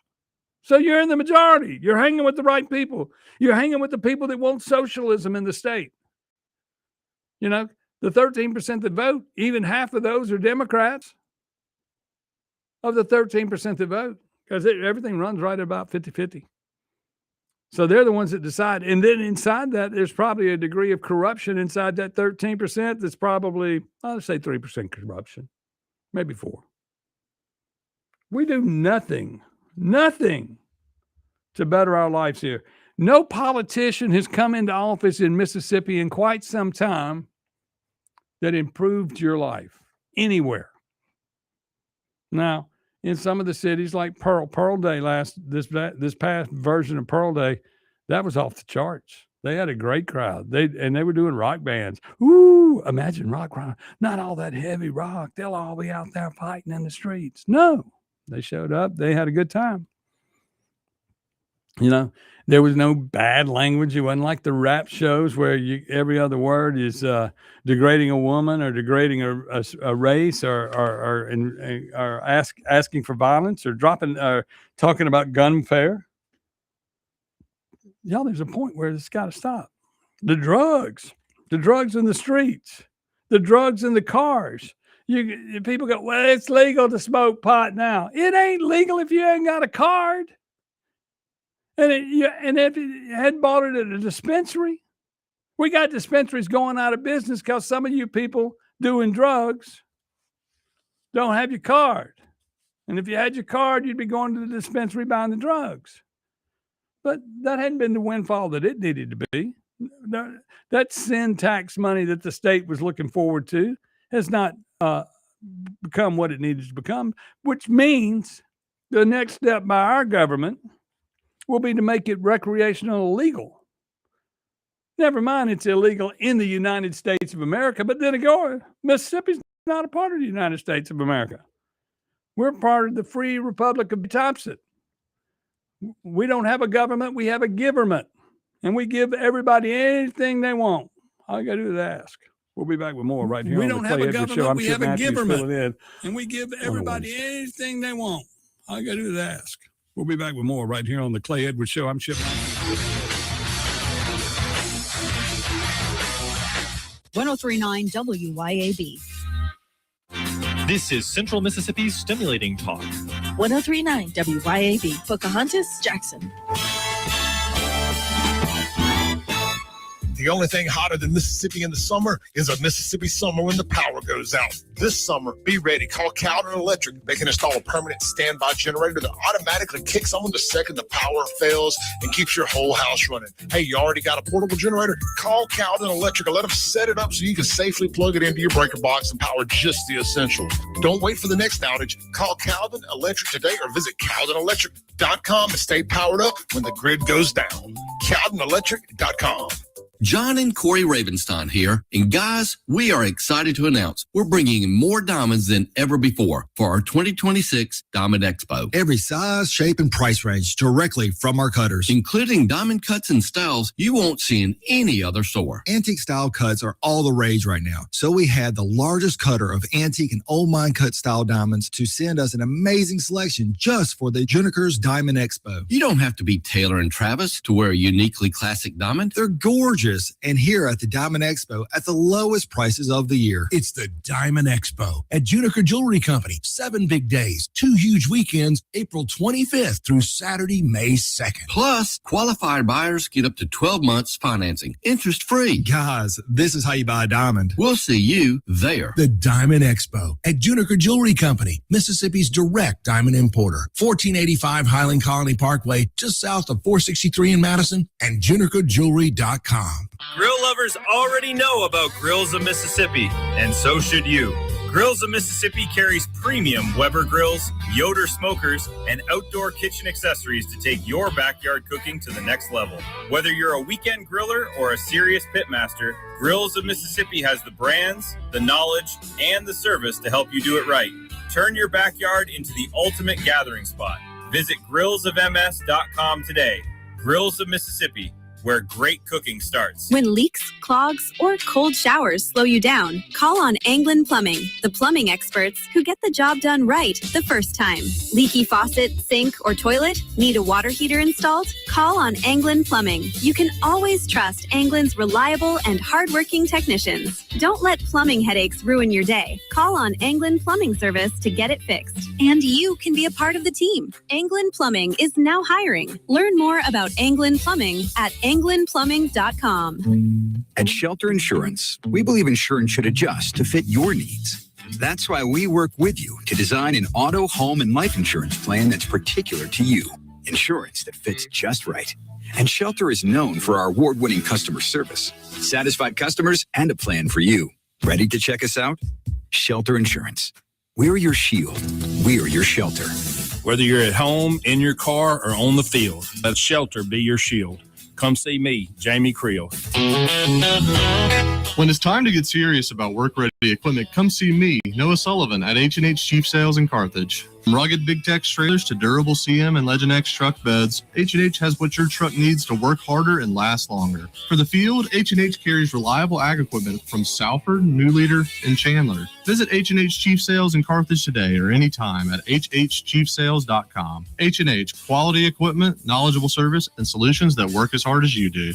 So you're in the majority. You're hanging with the right people. You're hanging with the people that want socialism in the state. The 13% that vote, even half of those are Democrats. Of the 13% that vote, because everything runs right at about 50-50. So they're the ones that decide. And then inside that, there's probably a degree of corruption inside that 13% that's probably, I'll say 3% corruption, maybe 4%. We do nothing to better our lives here. No politician has come into office in Mississippi in quite some time that improved your life anywhere. Now, in some of the cities like Pearl Day this past version of Pearl Day, that was off the charts. They had a great crowd. They were doing rock bands. Ooh, imagine rock. Not all that heavy rock. They'll all be out there fighting in the streets. No, they showed up. They had a good time. There was no bad language. It wasn't like the rap shows where every other word is degrading a woman or degrading a race or asking for violence or talking about gunfare. Y'all, there's a point where it's got to stop. The drugs in the streets, the drugs in the cars. People go, well, it's legal to smoke pot now. It ain't legal if you ain't got a card. And if you hadn't bought it at a dispensary, we got dispensaries going out of business because some of you people doing drugs don't have your card. And if you had your card, you'd be going to the dispensary buying the drugs. But that hadn't been the windfall that it needed to be. That sin tax money that the state was looking forward to has not become what it needed to become, which means the next step by our government will be to make it recreational illegal. Never mind, it's illegal in the United States of America, but then again, Mississippi's not a part of the United States of America. We're part of the Free Republic of Thompson. We don't have a government. We have a giverment. And we give everybody anything they want. All you got to do is ask. We'll be back with more right here on the Clay Edwards Show. I'm Chip Matthews filling in. And we give everybody anything they want. All you got to do is ask. We'll be back with more right here on the Clay Edwards Show. I'm Chip Matthews. 1039 WYAB. This is Central Mississippi's Stimulating Talk. 1039 WYAB. Pocahontas, Jackson. The only thing hotter than Mississippi in the summer is a Mississippi summer when the power goes out. This summer, be ready. Call Cowden Electric. They can install a permanent standby generator that automatically kicks on the second the power fails and keeps your whole house running. Hey, you already got a portable generator? Call Cowden Electric and let them set it up so you can safely plug it into your breaker box and power just the essentials. Don't wait for the next outage. Call Cowden Electric today or visit CowdenElectric.com and stay powered up when the grid goes down. CowdenElectric.com. John and Corey Ravenstein here. And guys, we are excited to announce we're bringing in more diamonds than ever before for our 2026 Diamond Expo. Every size, shape, and price range directly from our cutters. Including diamond cuts and styles you won't see in any other store. Antique style cuts are all the rage right now. So we had the largest cutter of antique and old mine cut style diamonds to send us an amazing selection just for the Juniker's Diamond Expo. You don't have to be Taylor and Travis to wear a uniquely classic diamond. They're gorgeous. And here at the Diamond Expo at the lowest prices of the year. It's the Diamond Expo at Juniker Jewelry Company. 7 big days, 2 huge weekends, April 25th through Saturday, May 2nd. Plus, qualified buyers get up to 12 months financing, interest-free. Guys, this is how you buy a diamond. We'll see you there. The Diamond Expo at Juniker Jewelry Company, Mississippi's direct diamond importer. 1485 Highland Colony Parkway, just south of 463 in Madison, and JunikerJewelry.com. Grill lovers already know about Grills of Mississippi, and so should you. Grills of Mississippi carries premium Weber grills, Yoder smokers, and outdoor kitchen accessories to take your backyard cooking to the next level. Whether you're a weekend griller or a serious pitmaster, Grills of Mississippi has the brands, the knowledge, and the service to help you do it right. Turn your backyard into the ultimate gathering spot. Visit grillsofms.com today. Grills of Mississippi, where great cooking starts. When leaks, clogs, or cold showers slow you down, call on Anglin Plumbing, the plumbing experts who get the job done right the first time. Leaky faucet, sink, or toilet? Need a water heater installed? Call on Anglin Plumbing. You can always trust Anglin's reliable and hardworking technicians. Don't let plumbing headaches ruin your day. Call on Anglin Plumbing Service to get it fixed. And you can be a part of the team. Anglin Plumbing is now hiring. Learn more about Anglin Plumbing at anglinplumbing.com. At Shelter Insurance, we believe insurance should adjust to fit your needs. That's why we work with you to design an auto, home, and life insurance plan that's particular to you. Insurance that fits just right. And Shelter is known for our award-winning customer service, satisfied customers, and a plan for you. Ready to check us out? Shelter Insurance. We're your shield. We're your shelter. Whether you're at home, in your car, or on the field, let Shelter be your shield. Come see me, Jamie Creel. When it's time to get serious about work-ready equipment, come see me, Noah Sullivan, at H&H Chief Sales in Carthage. From rugged Big Tex trailers to durable CM and Legend X truck beds, H&H has what your truck needs to work harder and last longer. For the field, H&H carries reliable ag equipment from Salford, New Leader, and Chandler. Visit H&H Chief Sales in Carthage today or anytime at hhchiefsales.com. H&H, quality equipment, knowledgeable service, and solutions that work as hard as you do.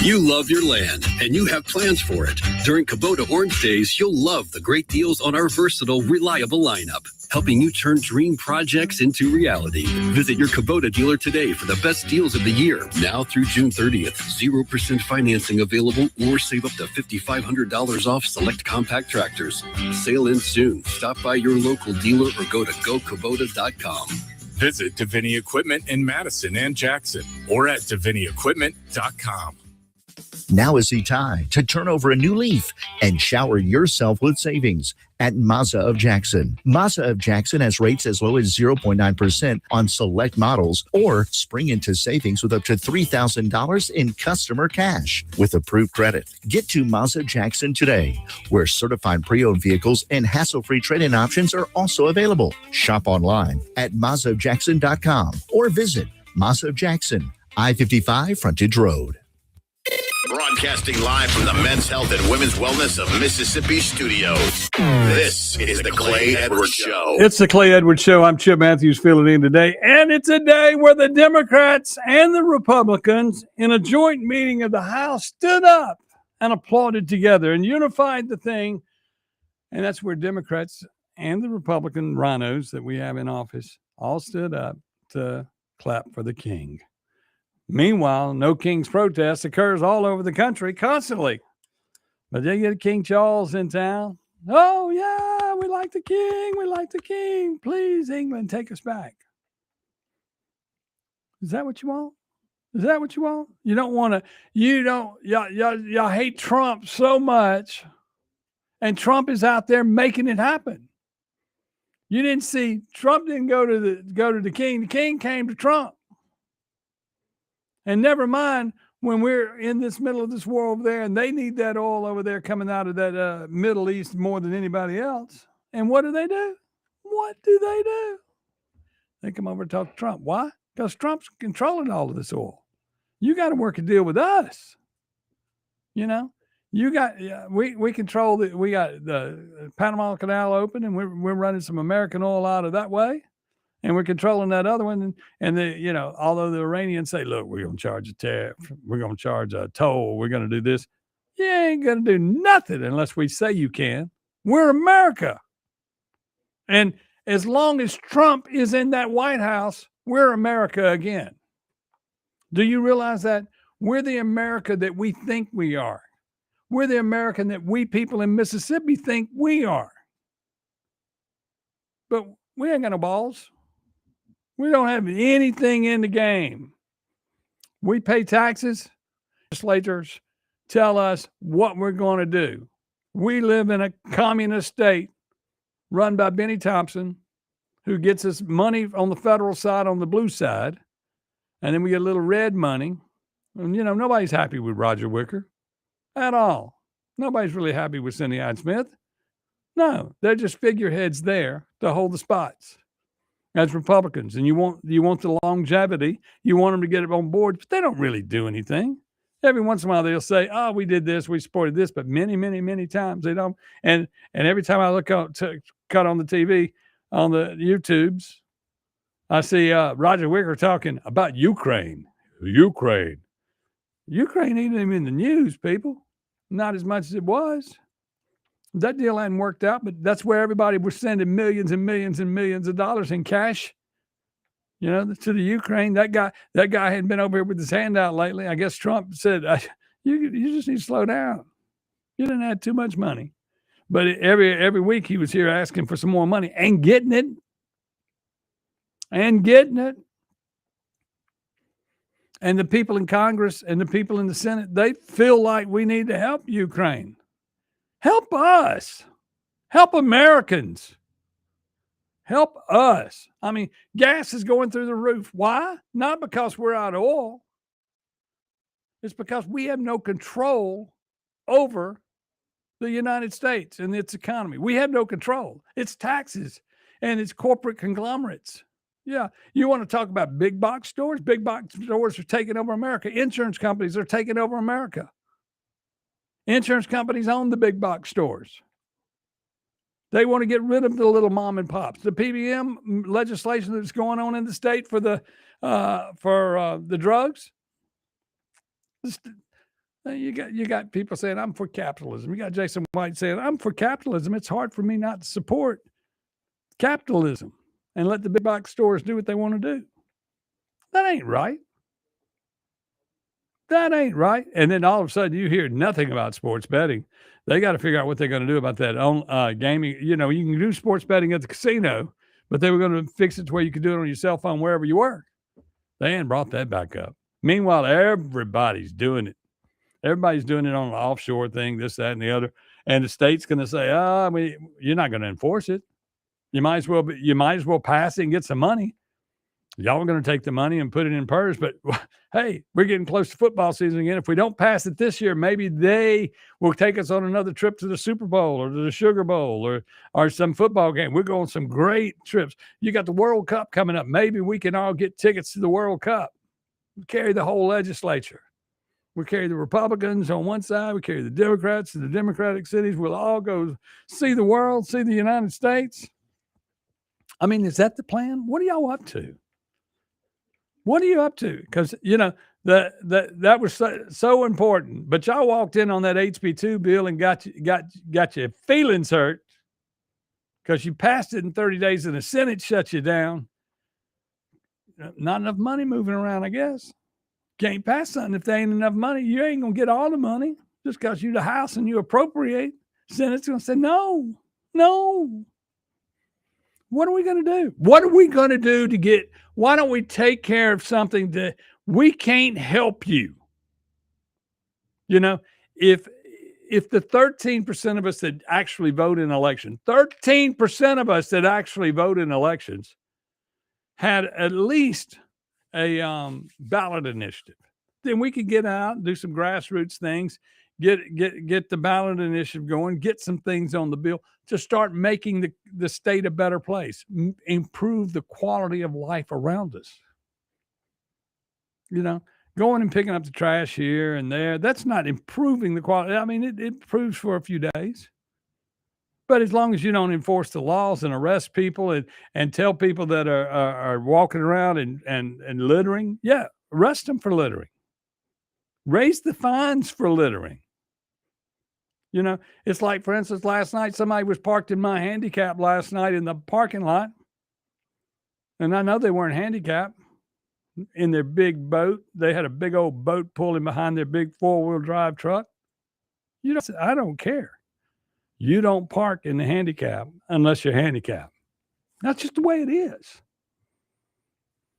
You love your land, and you have plans for it. During Kubota Orange Days, you'll love the great deals on our versatile, reliable lineup, helping you turn dream projects into reality. Visit your Kubota dealer today for the best deals of the year. Now through June 30th, 0% financing available or save up to $5,500 off select compact tractors. Sale ends soon. Stop by your local dealer or go to gokubota.com. Visit Davini Equipment in Madison and Jackson or at DaviniEquipment.com. Now is the time to turn over a new leaf and shower yourself with savings at Mazda of Jackson. Mazda of Jackson has rates as low as 0.9% on select models, or spring into savings with up to $3,000 in customer cash with approved credit. Get to Mazda Jackson today, where certified pre-owned vehicles and hassle-free trade-in options are also available. Shop online at MazdaofJackson.com or visit Mazda of Jackson, I-55 Frontage Road. Broadcasting live from the Men's Health and Women's Wellness of Mississippi studios. This is the Clay Edwards Show. It's the Clay Edwards Show. I'm Chip Matthews filling in today. And it's a day where the Democrats and the Republicans in a joint meeting of the House stood up and applauded together and unified the thing. And that's where Democrats and the Republican rhinos that we have in office all stood up to clap for the king. Meanwhile, no King's protest occurs all over the country constantly. But they get King Charles in town. Oh, yeah, we like the king. We like the king. Please, England, take us back. Is that what you want? Is that what you want? You don't want to, y'all hate Trump so much. And Trump is out there making it happen. You didn't see, Trump didn't go to the king. The king came to Trump. And never mind when we're in this middle of this war over there and they need that oil over there coming out of that Middle East more than anybody else. And what do? What do they do? They come over and talk to Trump. Why? Because Trump's controlling all of this oil. You got to work a deal with us. You know, we control we got the Panama Canal open and we're running some American oil out of that way. And we're controlling that other one. And although the Iranians say, look, we're going to charge a tariff, we're going to charge a toll, we're going to do this. You ain't going to do nothing unless we say you can. We're America. And as long as Trump is in that White House, we're America again. Do you realize that? We're the America that we think we are. We're the American that we people in Mississippi think we are. But we ain't got no balls. We don't have anything in the game. We pay taxes. Legislators tell us what we're going to do. We live in a communist state run by Benny Thompson, who gets us money on the federal side, on the blue side. And then we get a little red money. And, nobody's happy with Roger Wicker at all. Nobody's really happy with Cindy Hyde-Smith. No, they're just figureheads there to hold the spots. As Republicans, and you want the longevity, you want them to get it on board, but they don't really do anything. Every once in a while they'll say, "Oh, we did this, we supported this," but many, many, many times they don't. And every time I look out to cut on the TV, on the YouTubes, I see Roger Wicker talking about Ukraine. Ukraine ain't even in the news, people. Not as much as it was. That deal hadn't worked out, but that's where everybody was sending millions and millions and millions of dollars in cash, to the Ukraine. That guy hadn't been over here with his hand out lately. I guess Trump said, you just need to slow down. You didn't have too much money. But every week he was here asking for some more money and getting it. And the people in Congress and the people in the Senate, they feel like we need to help Ukraine. Help us. Help Americans. Help us. I mean, gas is going through the roof. Why? Not because we're out of oil. It's because we have no control over the United States and its economy. We have no control. It's taxes and it's corporate conglomerates. Yeah. You want to talk about big box stores? Big box stores are taking over America. Insurance companies are taking over America. Insurance companies own the big box stores. They want to get rid of the little mom and pops. The PBM legislation that's going on in the state for the drugs. You got people saying I'm for capitalism. You got Jason White saying I'm for capitalism. It's hard for me not to support capitalism and let the big box stores do what they want to do. That ain't right. That ain't right. And then all of a sudden you hear nothing about sports betting. They got to figure out what they're going to do about that gaming. You can do sports betting at the casino, but they were going to fix it to where you could do it on your cell phone wherever you were. They ain't brought that back up. Meanwhile, everybody's doing it. Everybody's doing it on an offshore thing, this, that, and the other. And the state's going to say, you're not going to enforce it. You might as well pass it and get some money. Y'all are going to take the money and put it in PERS. But hey, we're getting close to football season again. If we don't pass it this year, maybe they will take us on another trip to the Super Bowl or to the Sugar Bowl or some football game. We're going some great trips. You got the World Cup coming up. Maybe we can all get tickets to the World Cup. We carry the whole legislature. We carry the Republicans on one side. We carry the Democrats in the Democratic cities. We'll all go see the world, see the United States. I mean, is that the plan? What are y'all up to? What are you up to? Because, that was so important. But y'all walked in on that HB2 bill and got your feelings hurt because you passed it in 30 days and the Senate shut you down. Not enough money moving around, I guess. Can't pass something if there ain't enough money. You ain't going to get all the money just because you're the House and you appropriate. Senate's going to say, no. What are we going to do? What are we going to do why don't we take care of something that we can't help you? If the 13% of us that actually vote in elections, 13% of us that actually vote in elections had at least a ballot initiative, then we could get out and do some grassroots things, get the ballot initiative going, get some things on the bill to start making the state a better place, improve the quality of life around us. Going and picking up the trash here and there, that's not improving the quality. I mean, it improves for a few days. But as long as you don't enforce the laws and arrest people and tell people that are walking around and littering, arrest them for littering. Raise the fines for littering. It's like, for instance, last night, somebody was parked in my handicap last night in the parking lot. And I know they weren't handicapped in their big boat. They had a big old boat pulling behind their big 4-wheel drive truck. I don't care. You don't park in the handicap unless you're handicapped. That's just the way it is.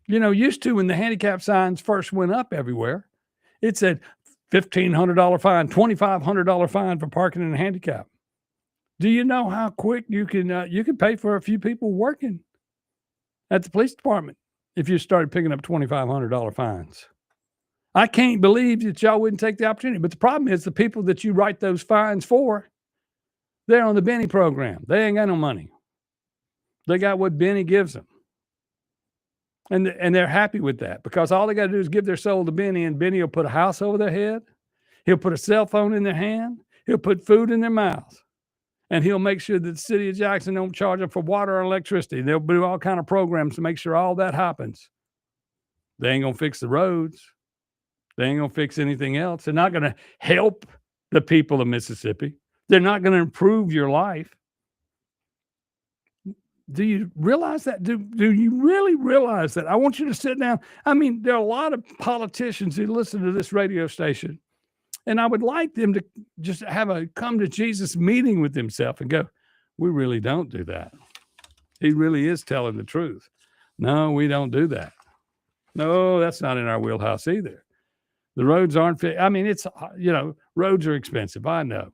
Used to when the handicap signs first went up everywhere, it said $1,500 fine, $2,500 fine for parking in a handicap. Do you know how quick you can pay for a few people working at the police department if you started picking up $2,500 fines? I can't believe that y'all wouldn't take the opportunity. But the problem is the people that you write those fines for, they're on the Benny program. They ain't got no money. They got what Benny gives them. And they're happy with that because all they got to do is give their soul to Benny, and Benny will put a house over their head. He'll put a cell phone in their hand. He'll put food in their mouth. And he'll make sure that the city of Jackson don't charge them for water or electricity. They'll do all kind of programs to make sure all that happens. They ain't going to fix the roads. They ain't going to fix anything else. They're not going to help the people of Mississippi. They're not going to improve your life. Do you realize that? Do you really realize that? I want you to sit down. I mean, there are a lot of politicians who listen to this radio station, and I would like them to just have a come to Jesus meeting with themselves and go, we really don't do that. He really is telling the truth. No, we don't do that. No, that's not in our wheelhouse either. The roads aren't fit. I mean, it's, roads are expensive. I know.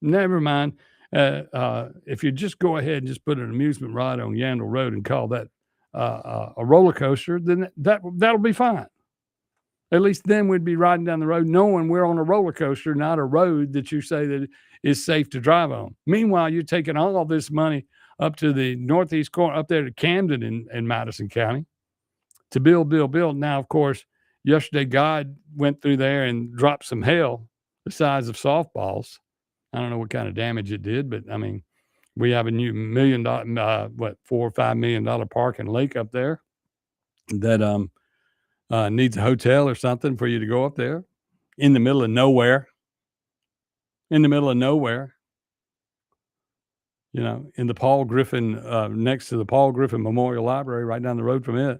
Never mind. If you just go ahead and just put an amusement ride on Yandle Road and call that a roller coaster, then that'll be fine. At least then we'd be riding down the road knowing we're on a roller coaster, not a road that you say that is safe to drive on. Meanwhile, you're taking all of this money up to the northeast corner, up there to Camden in Madison County to build. Now, of course, yesterday God went through there and dropped some hail the size of softballs. I don't know what kind of damage it did, but I mean, we have a new $1 million, $4 or $5 million park and lake up there that needs a hotel or something for you to go up there in the middle of nowhere. In the middle of nowhere, in the Paul Griffin, next to the Paul Griffin Memorial Library, right down the road from it,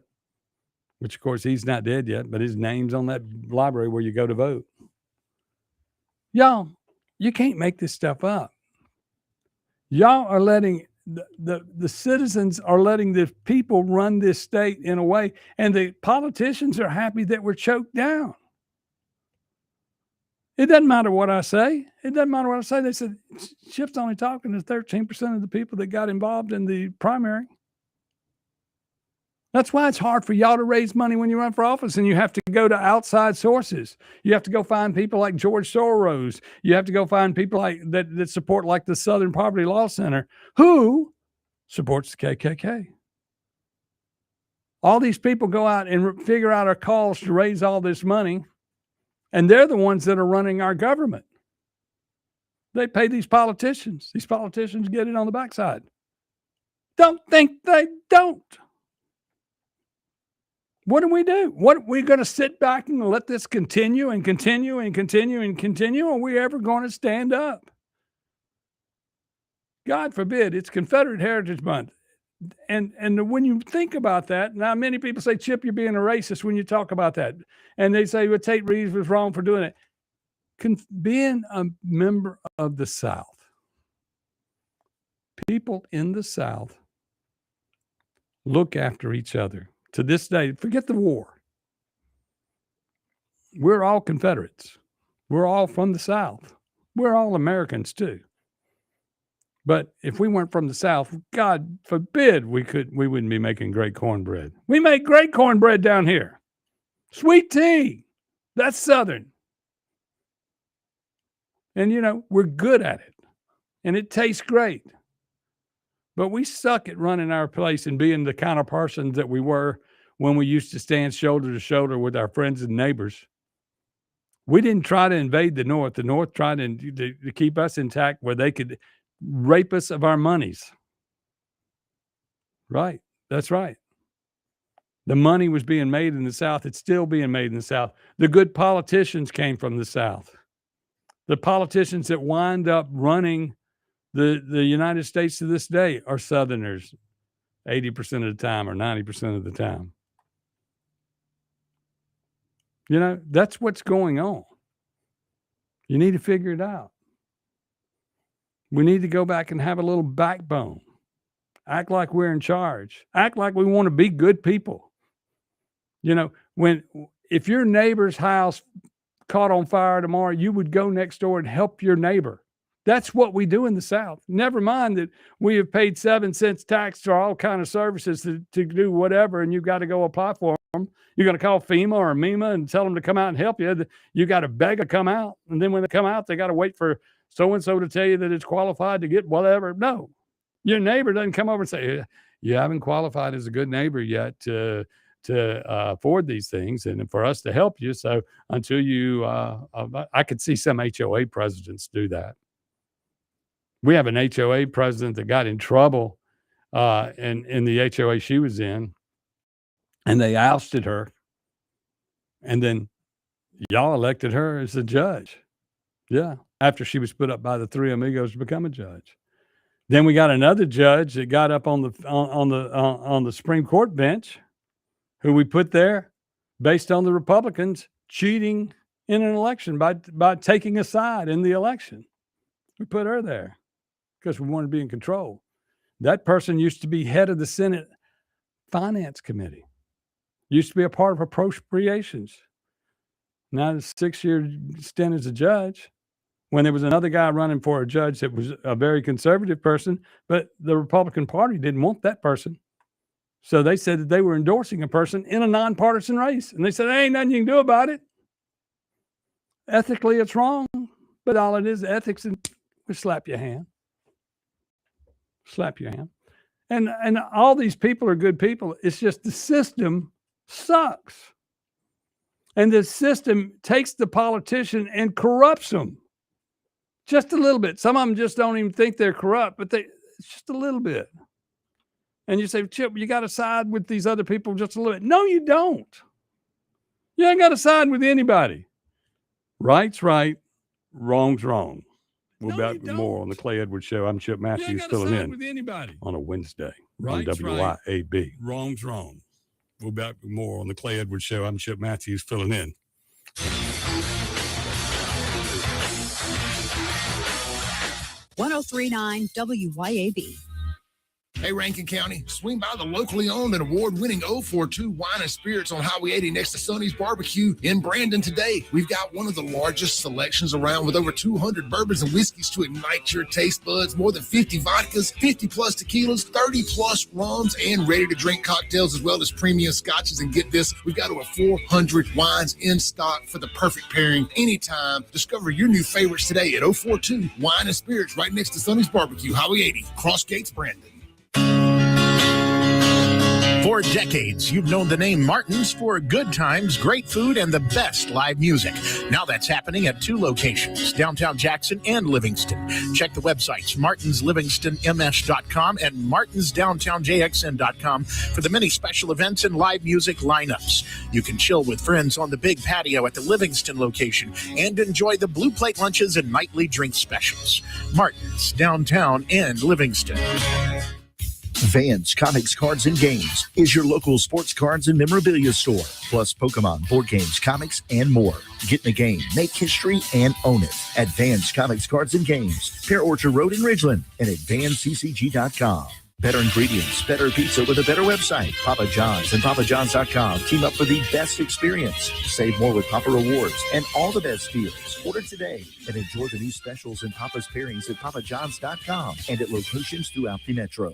which of course he's not dead yet, but his name's on that library where you go to vote. Y'all, you can't make this stuff up. Y'all are letting the citizens are letting the people run this state in a way, and the politicians are happy that we're choked down. It doesn't matter what I say. It doesn't matter what I say. They said Chip's only talking to 13% of the people that got involved in the primary. That's why it's hard for y'all to raise money when you run for office, and you have to go to outside sources. You have to go find people like George Soros. You have to go find people like that support like the Southern Poverty Law Center, who supports the KKK. All these people go out and figure out our calls to raise all this money, and they're the ones that are running our government. They pay these politicians. These politicians get it on the backside. Don't think they don't. What do we do? What are we going to sit back and let this continue and continue and continue and continue? Or are we ever going to stand up? God forbid, it's Confederate Heritage Month. And when you think about that, now many people say, Chip, you're being a racist when you talk about that. And they say, well, Tate Reeves was wrong for doing it. Being a member of the South, people in the South look after each other. To this day, forget the war. We're all Confederates. We're all from the South. We're all Americans too. But if we weren't from the South, God forbid we wouldn't be making great cornbread. We make great cornbread down here. Sweet tea. That's Southern. And we're good at it. And it tastes great. But we suck at running our place and being the kind of persons that we were when we used to stand shoulder to shoulder with our friends and neighbors. We didn't try to invade the North. The North tried to keep us intact where they could rape us of our monies. Right. That's right. The money was being made in the South. It's still being made in the South. The good politicians came from the South. The politicians that wind up running the United States to this day are Southerners 80% of the time or 90% of the time. That's what's going on. You need to figure it out. We need to go back and have a little backbone. Act like we're in charge. Act like we want to be good people. If your neighbor's house caught on fire tomorrow, you would go next door and help your neighbor. That's what we do in the South. Never mind that we have paid 7 cents tax for all kind of services to do whatever, and you've got to go apply for them. You're going to call FEMA or MEMA and tell them to come out and help you. You got to beg to come out. And then when they come out, they got to wait for so-and-so to tell you that it's qualified to get whatever. No, your neighbor doesn't come over and say, you haven't qualified as a good neighbor yet to afford these things and for us to help you. So until you, I could see some HOA presidents do that. We have an HOA president that got in trouble in the HOA she was in, and they ousted her. And then y'all elected her as a judge. Yeah, after she was put up by the three amigos to become a judge. Then we got another judge that got up on the Supreme Court bench, who we put there based on the Republicans cheating in an election by taking a side in the election. We put her there because we wanted to be in control. That person used to be head of the Senate Finance Committee. Used to be a part of appropriations. Now, a 6-year stint as a judge. When there was another guy running for a judge that was a very conservative person, but the Republican Party didn't want that person. So they said that they were endorsing a person in a nonpartisan race. And they said, there ain't nothing you can do about it. Ethically, it's wrong. But all it is, ethics, and we slap your hand. Slap your hand. And all these people are good people. It's just the system sucks. And the system takes the politician and corrupts them. Just a little bit. Some of them just don't even think they're corrupt, but it's just a little bit. And you say, Chip, you got to side with these other people just a little bit. No, you don't. You ain't got to side with anybody. Right's right, wrong's wrong. We'll be back with more on the Clay Edwards Show. I'm Chip Matthews filling in with anybody. on a Wednesday Right's on WYAB. Right, wrong's wrong. We'll be back with more on the Clay Edwards Show. I'm Chip Matthews filling in. .1039 WYAB. Hey, Rankin County, swing by the locally owned and award-winning 042 Wine and Spirits on Highway 80 next to Sonny's Barbecue in Brandon today. We've got one of the largest selections around with over 200 bourbons and whiskeys to ignite your taste buds, more than 50 vodkas, 50-plus tequilas, 30-plus rums, and ready-to-drink cocktails, as well as premium scotches. And get this, we've got over 400 wines in stock for the perfect pairing anytime. Discover your new favorites today at 042 Wine and Spirits right next to Sonny's Barbecue, Highway 80, Cross Gates, Brandon. For decades, you've known the name Martin's for good times, great food, and the best live music. Now that's happening at 2 locations, downtown Jackson and Livingston. Check the websites, martinslivingstonms.com and martinsdowntownjxn.com for the many special events and live music lineups. You can chill with friends on the big patio at the Livingston location and enjoy the Blue Plate lunches and nightly drink specials. Martin's, downtown and Livingston. Vans Comics, Cards, and Games is your local sports cards and memorabilia store, plus Pokemon, board games, comics, and more. Get in the game, make history, and own it at Vans Comics, Cards, and Games, Pear Orchard Road in Ridgeland, and at vansccg.com. Better ingredients, better pizza with a better website. Papa John's and papajohns.com team up for the best experience. Save more with Papa Rewards and all the best deals. Order today and enjoy the new specials and Papa's pairings at papajohns.com and at locations throughout the metro.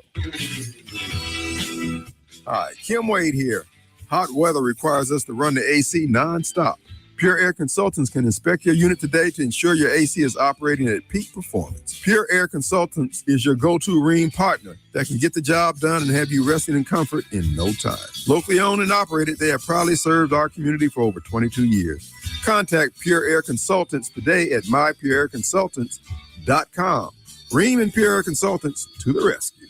Hi, Kim Wade here. Hot weather requires us to run the AC nonstop. Pure Air Consultants can inspect your unit today to ensure your AC is operating at peak performance. Pure Air Consultants is your go-to Rheem partner that can get the job done and have you resting in comfort in no time. Locally owned and operated, they have proudly served our community for over 22 years. Contact Pure Air Consultants today at mypureairconsultants.com. Rheem and Pure Air Consultants to the rescue.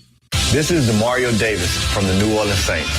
This is DeMario Davis from the New Orleans Saints.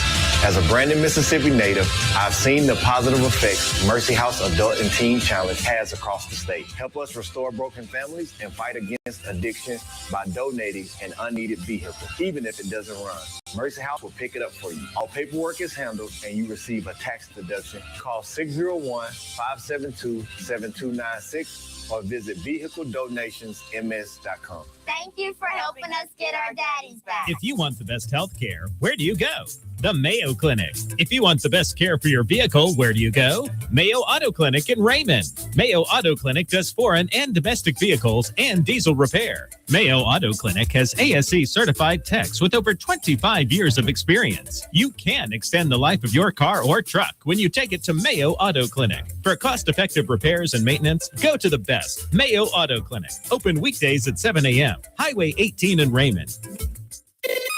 As a Brandon, Mississippi native, I've seen the positive effects Mercy House Adult and Teen Challenge has across the state. Help us restore broken families and fight against addiction by donating an unneeded vehicle, even if it doesn't run. Mercy House will pick it up for you. All paperwork is handled and you receive a tax deduction. Call 601-572-7296 or visit vehicledonationsms.com. Thank you for helping us get our daddies back. If you want the best health care, where do you go? The Mayo Clinic. If you want the best care for your vehicle, where do you go? Mayo Auto Clinic in Raymond. Mayo Auto Clinic does foreign and domestic vehicles and diesel repair. Mayo Auto Clinic has ASE certified techs with over 25 years of experience. You can extend the life of your car or truck when you take it to Mayo Auto Clinic. For cost-effective repairs and maintenance, go to the best Mayo Auto Clinic. Open weekdays at 7 a.m. Highway 18 in Raymond.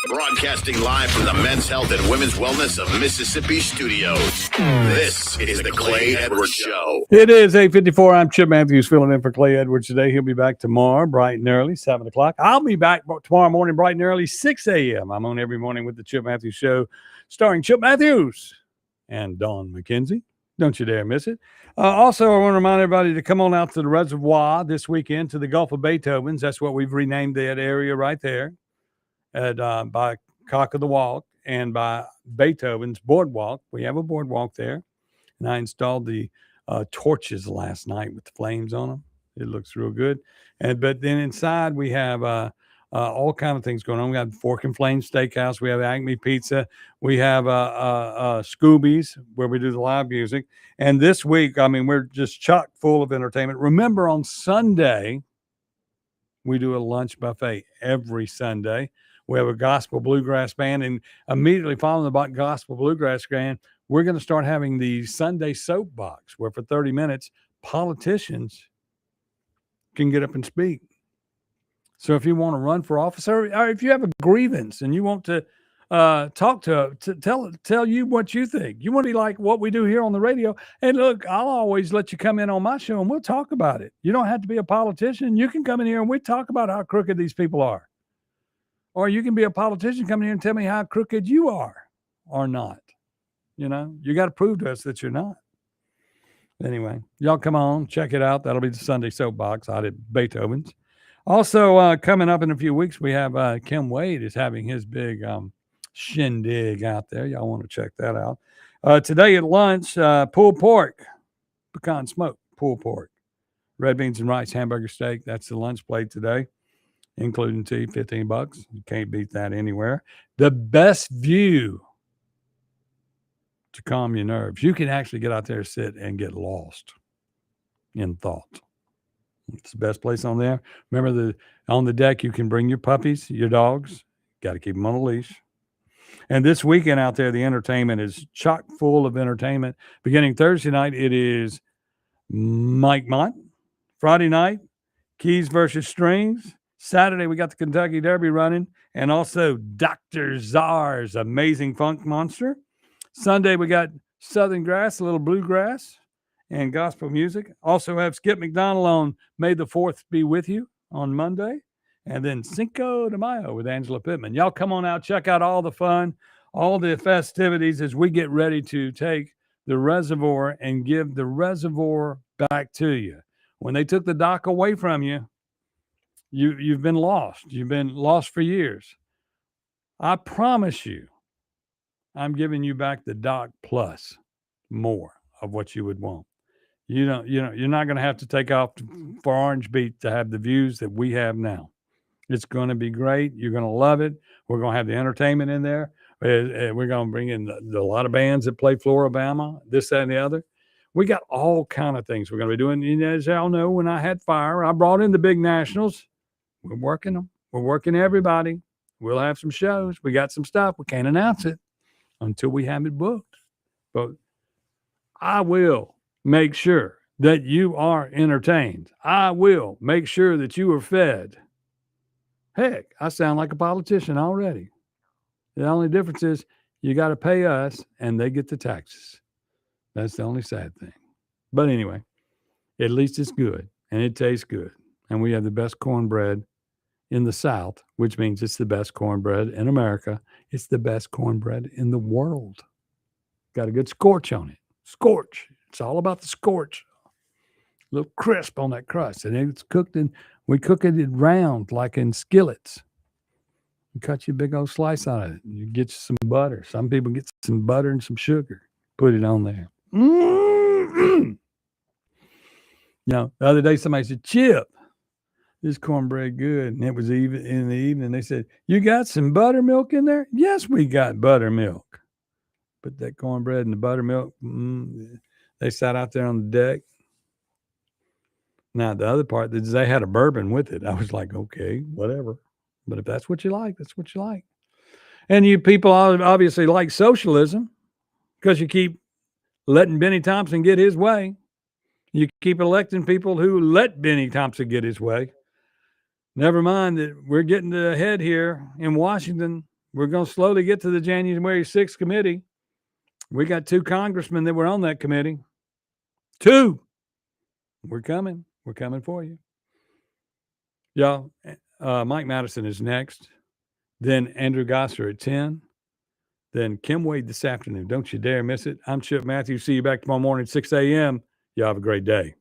Broadcasting live from the Men's Health and Women's Wellness of Mississippi Studios. This is the Clay Edwards Show. It is 8:54. I'm Chip Matthews filling in for Clay Edwards today. He'll be back tomorrow, bright and early, 7 o'clock. I'll be back tomorrow morning, bright and early, 6 a.m. I'm on every morning with the Chip Matthews Show, starring Chip Matthews and Dawn McKenzie. Don't you dare miss it. Also, I want to remind everybody to come on out to the reservoir this weekend to the Gulf of Beethoven's. That's what we've renamed that area right there at by Cock of the Walk and by Beethoven's Boardwalk. We have a boardwalk there. And I installed the torches last night with the flames on them. It looks real good. But then inside we have all kind of things going on. We got Fork and Flame Steakhouse. We have Acme Pizza. We have Scooby's where we do the live music. And this week, I mean, we're just chock full of entertainment. Remember, on Sunday, we do a lunch buffet every Sunday. We have a gospel bluegrass band, and immediately following the gospel bluegrass band, we're going to start having the Sunday soapbox, where for 30 minutes, politicians can get up and speak. So if you want to run for office, or if you have a grievance and you want to talk to tell you what you think, you want to be like what we do here on the radio. And look, I'll always let you come in on my show and we'll talk about it. You don't have to be a politician. You can come in here and we talk about how crooked these people are. Or you can be a politician, come in here and tell me how crooked you are or not. You know, you got to prove to us that you're not. Anyway, y'all come on, check it out. That'll be the Sunday soapbox out at Beethoven's. Also, coming up in a few weeks, we have Kim Wade is having his big shindig out there. Y'all want to check that out. Today at lunch, pulled pork, pecan smoked pulled pork, red beans and rice, hamburger steak. That's the lunch plate today. including tea, $15. You can't beat that anywhere. The best view to calm your nerves. You can actually get out there, sit, and get lost in thought. It's the best place on there. Remember, on the deck, you can bring your puppies, your dogs. Got to keep them on a leash. And this weekend out there, the entertainment is chock full of entertainment. Beginning Thursday night, it is Mike Mott. Friday night, Keys versus Strings. Saturday, we got the Kentucky Derby running. And also Dr. Czar's Amazing Funk Monster. Sunday, we got Southern Grass, a little bluegrass, and gospel music. Also have Skip McDonald on May the 4th Be With You on Monday. And then Cinco de Mayo with Angela Pittman. Y'all come on out, check out all the fun, all the festivities as we get ready to take the reservoir and give the reservoir back to you. When they took the dock away from you, you've been lost. You've been lost for years. I promise you, I'm giving you back the dock plus more of what you would want. You're not going to have to take off for Orange Beach to have the views that we have now. It's going to be great. You're going to love it. We're going to have the entertainment in there. We're going to bring in a lot of bands that play Floribama, this, that, and the other. We got all kind of things we're going to be doing. You know, as y'all know, when I had fire, I brought in the big nationals. We're working them. We're working everybody. We'll have some shows. We got some stuff. We can't announce it until we have it booked. But I will make sure that you are entertained. I will make sure that you are fed. Heck, I sound like a politician already. The only difference is you got to pay us and they get the taxes. That's the only sad thing. But anyway, at least it's good and it tastes good. And we have the best cornbread in the South, which means it's the best cornbread in America. It's the best cornbread in the world. Got a good scorch on it. Scorch. It's all about the scorch. A little crisp on that crust. And it's cooked in, we cook it round like in skillets. You cut you a big old slice out of it. You get you some butter. Some people get some butter and some sugar. Put it on there. Mm-hmm. You know, the other day somebody said, Chip, this cornbread good. And it was even in the evening. They said, you got some buttermilk in there? Yes, we got buttermilk. Put that cornbread and the buttermilk. They sat out there on the deck. Now, the other part is they had a bourbon with it. I was like, okay, whatever. But if that's what you like, that's what you like. And you people obviously like socialism because you keep letting Benny Thompson get his way. You keep electing people who let Benny Thompson get his way. Never mind that we're getting ahead here in Washington. We're going to slowly get to the January 6th committee. We got 2 congressmen that were on that committee. 2. We're coming. We're coming for you. Y'all, Mike Madison is next. Then Andrew Gosser at 10. Then Kim Wade this afternoon. Don't you dare miss it. I'm Chip Matthews. See you back tomorrow morning at 6 a.m. Y'all have a great day.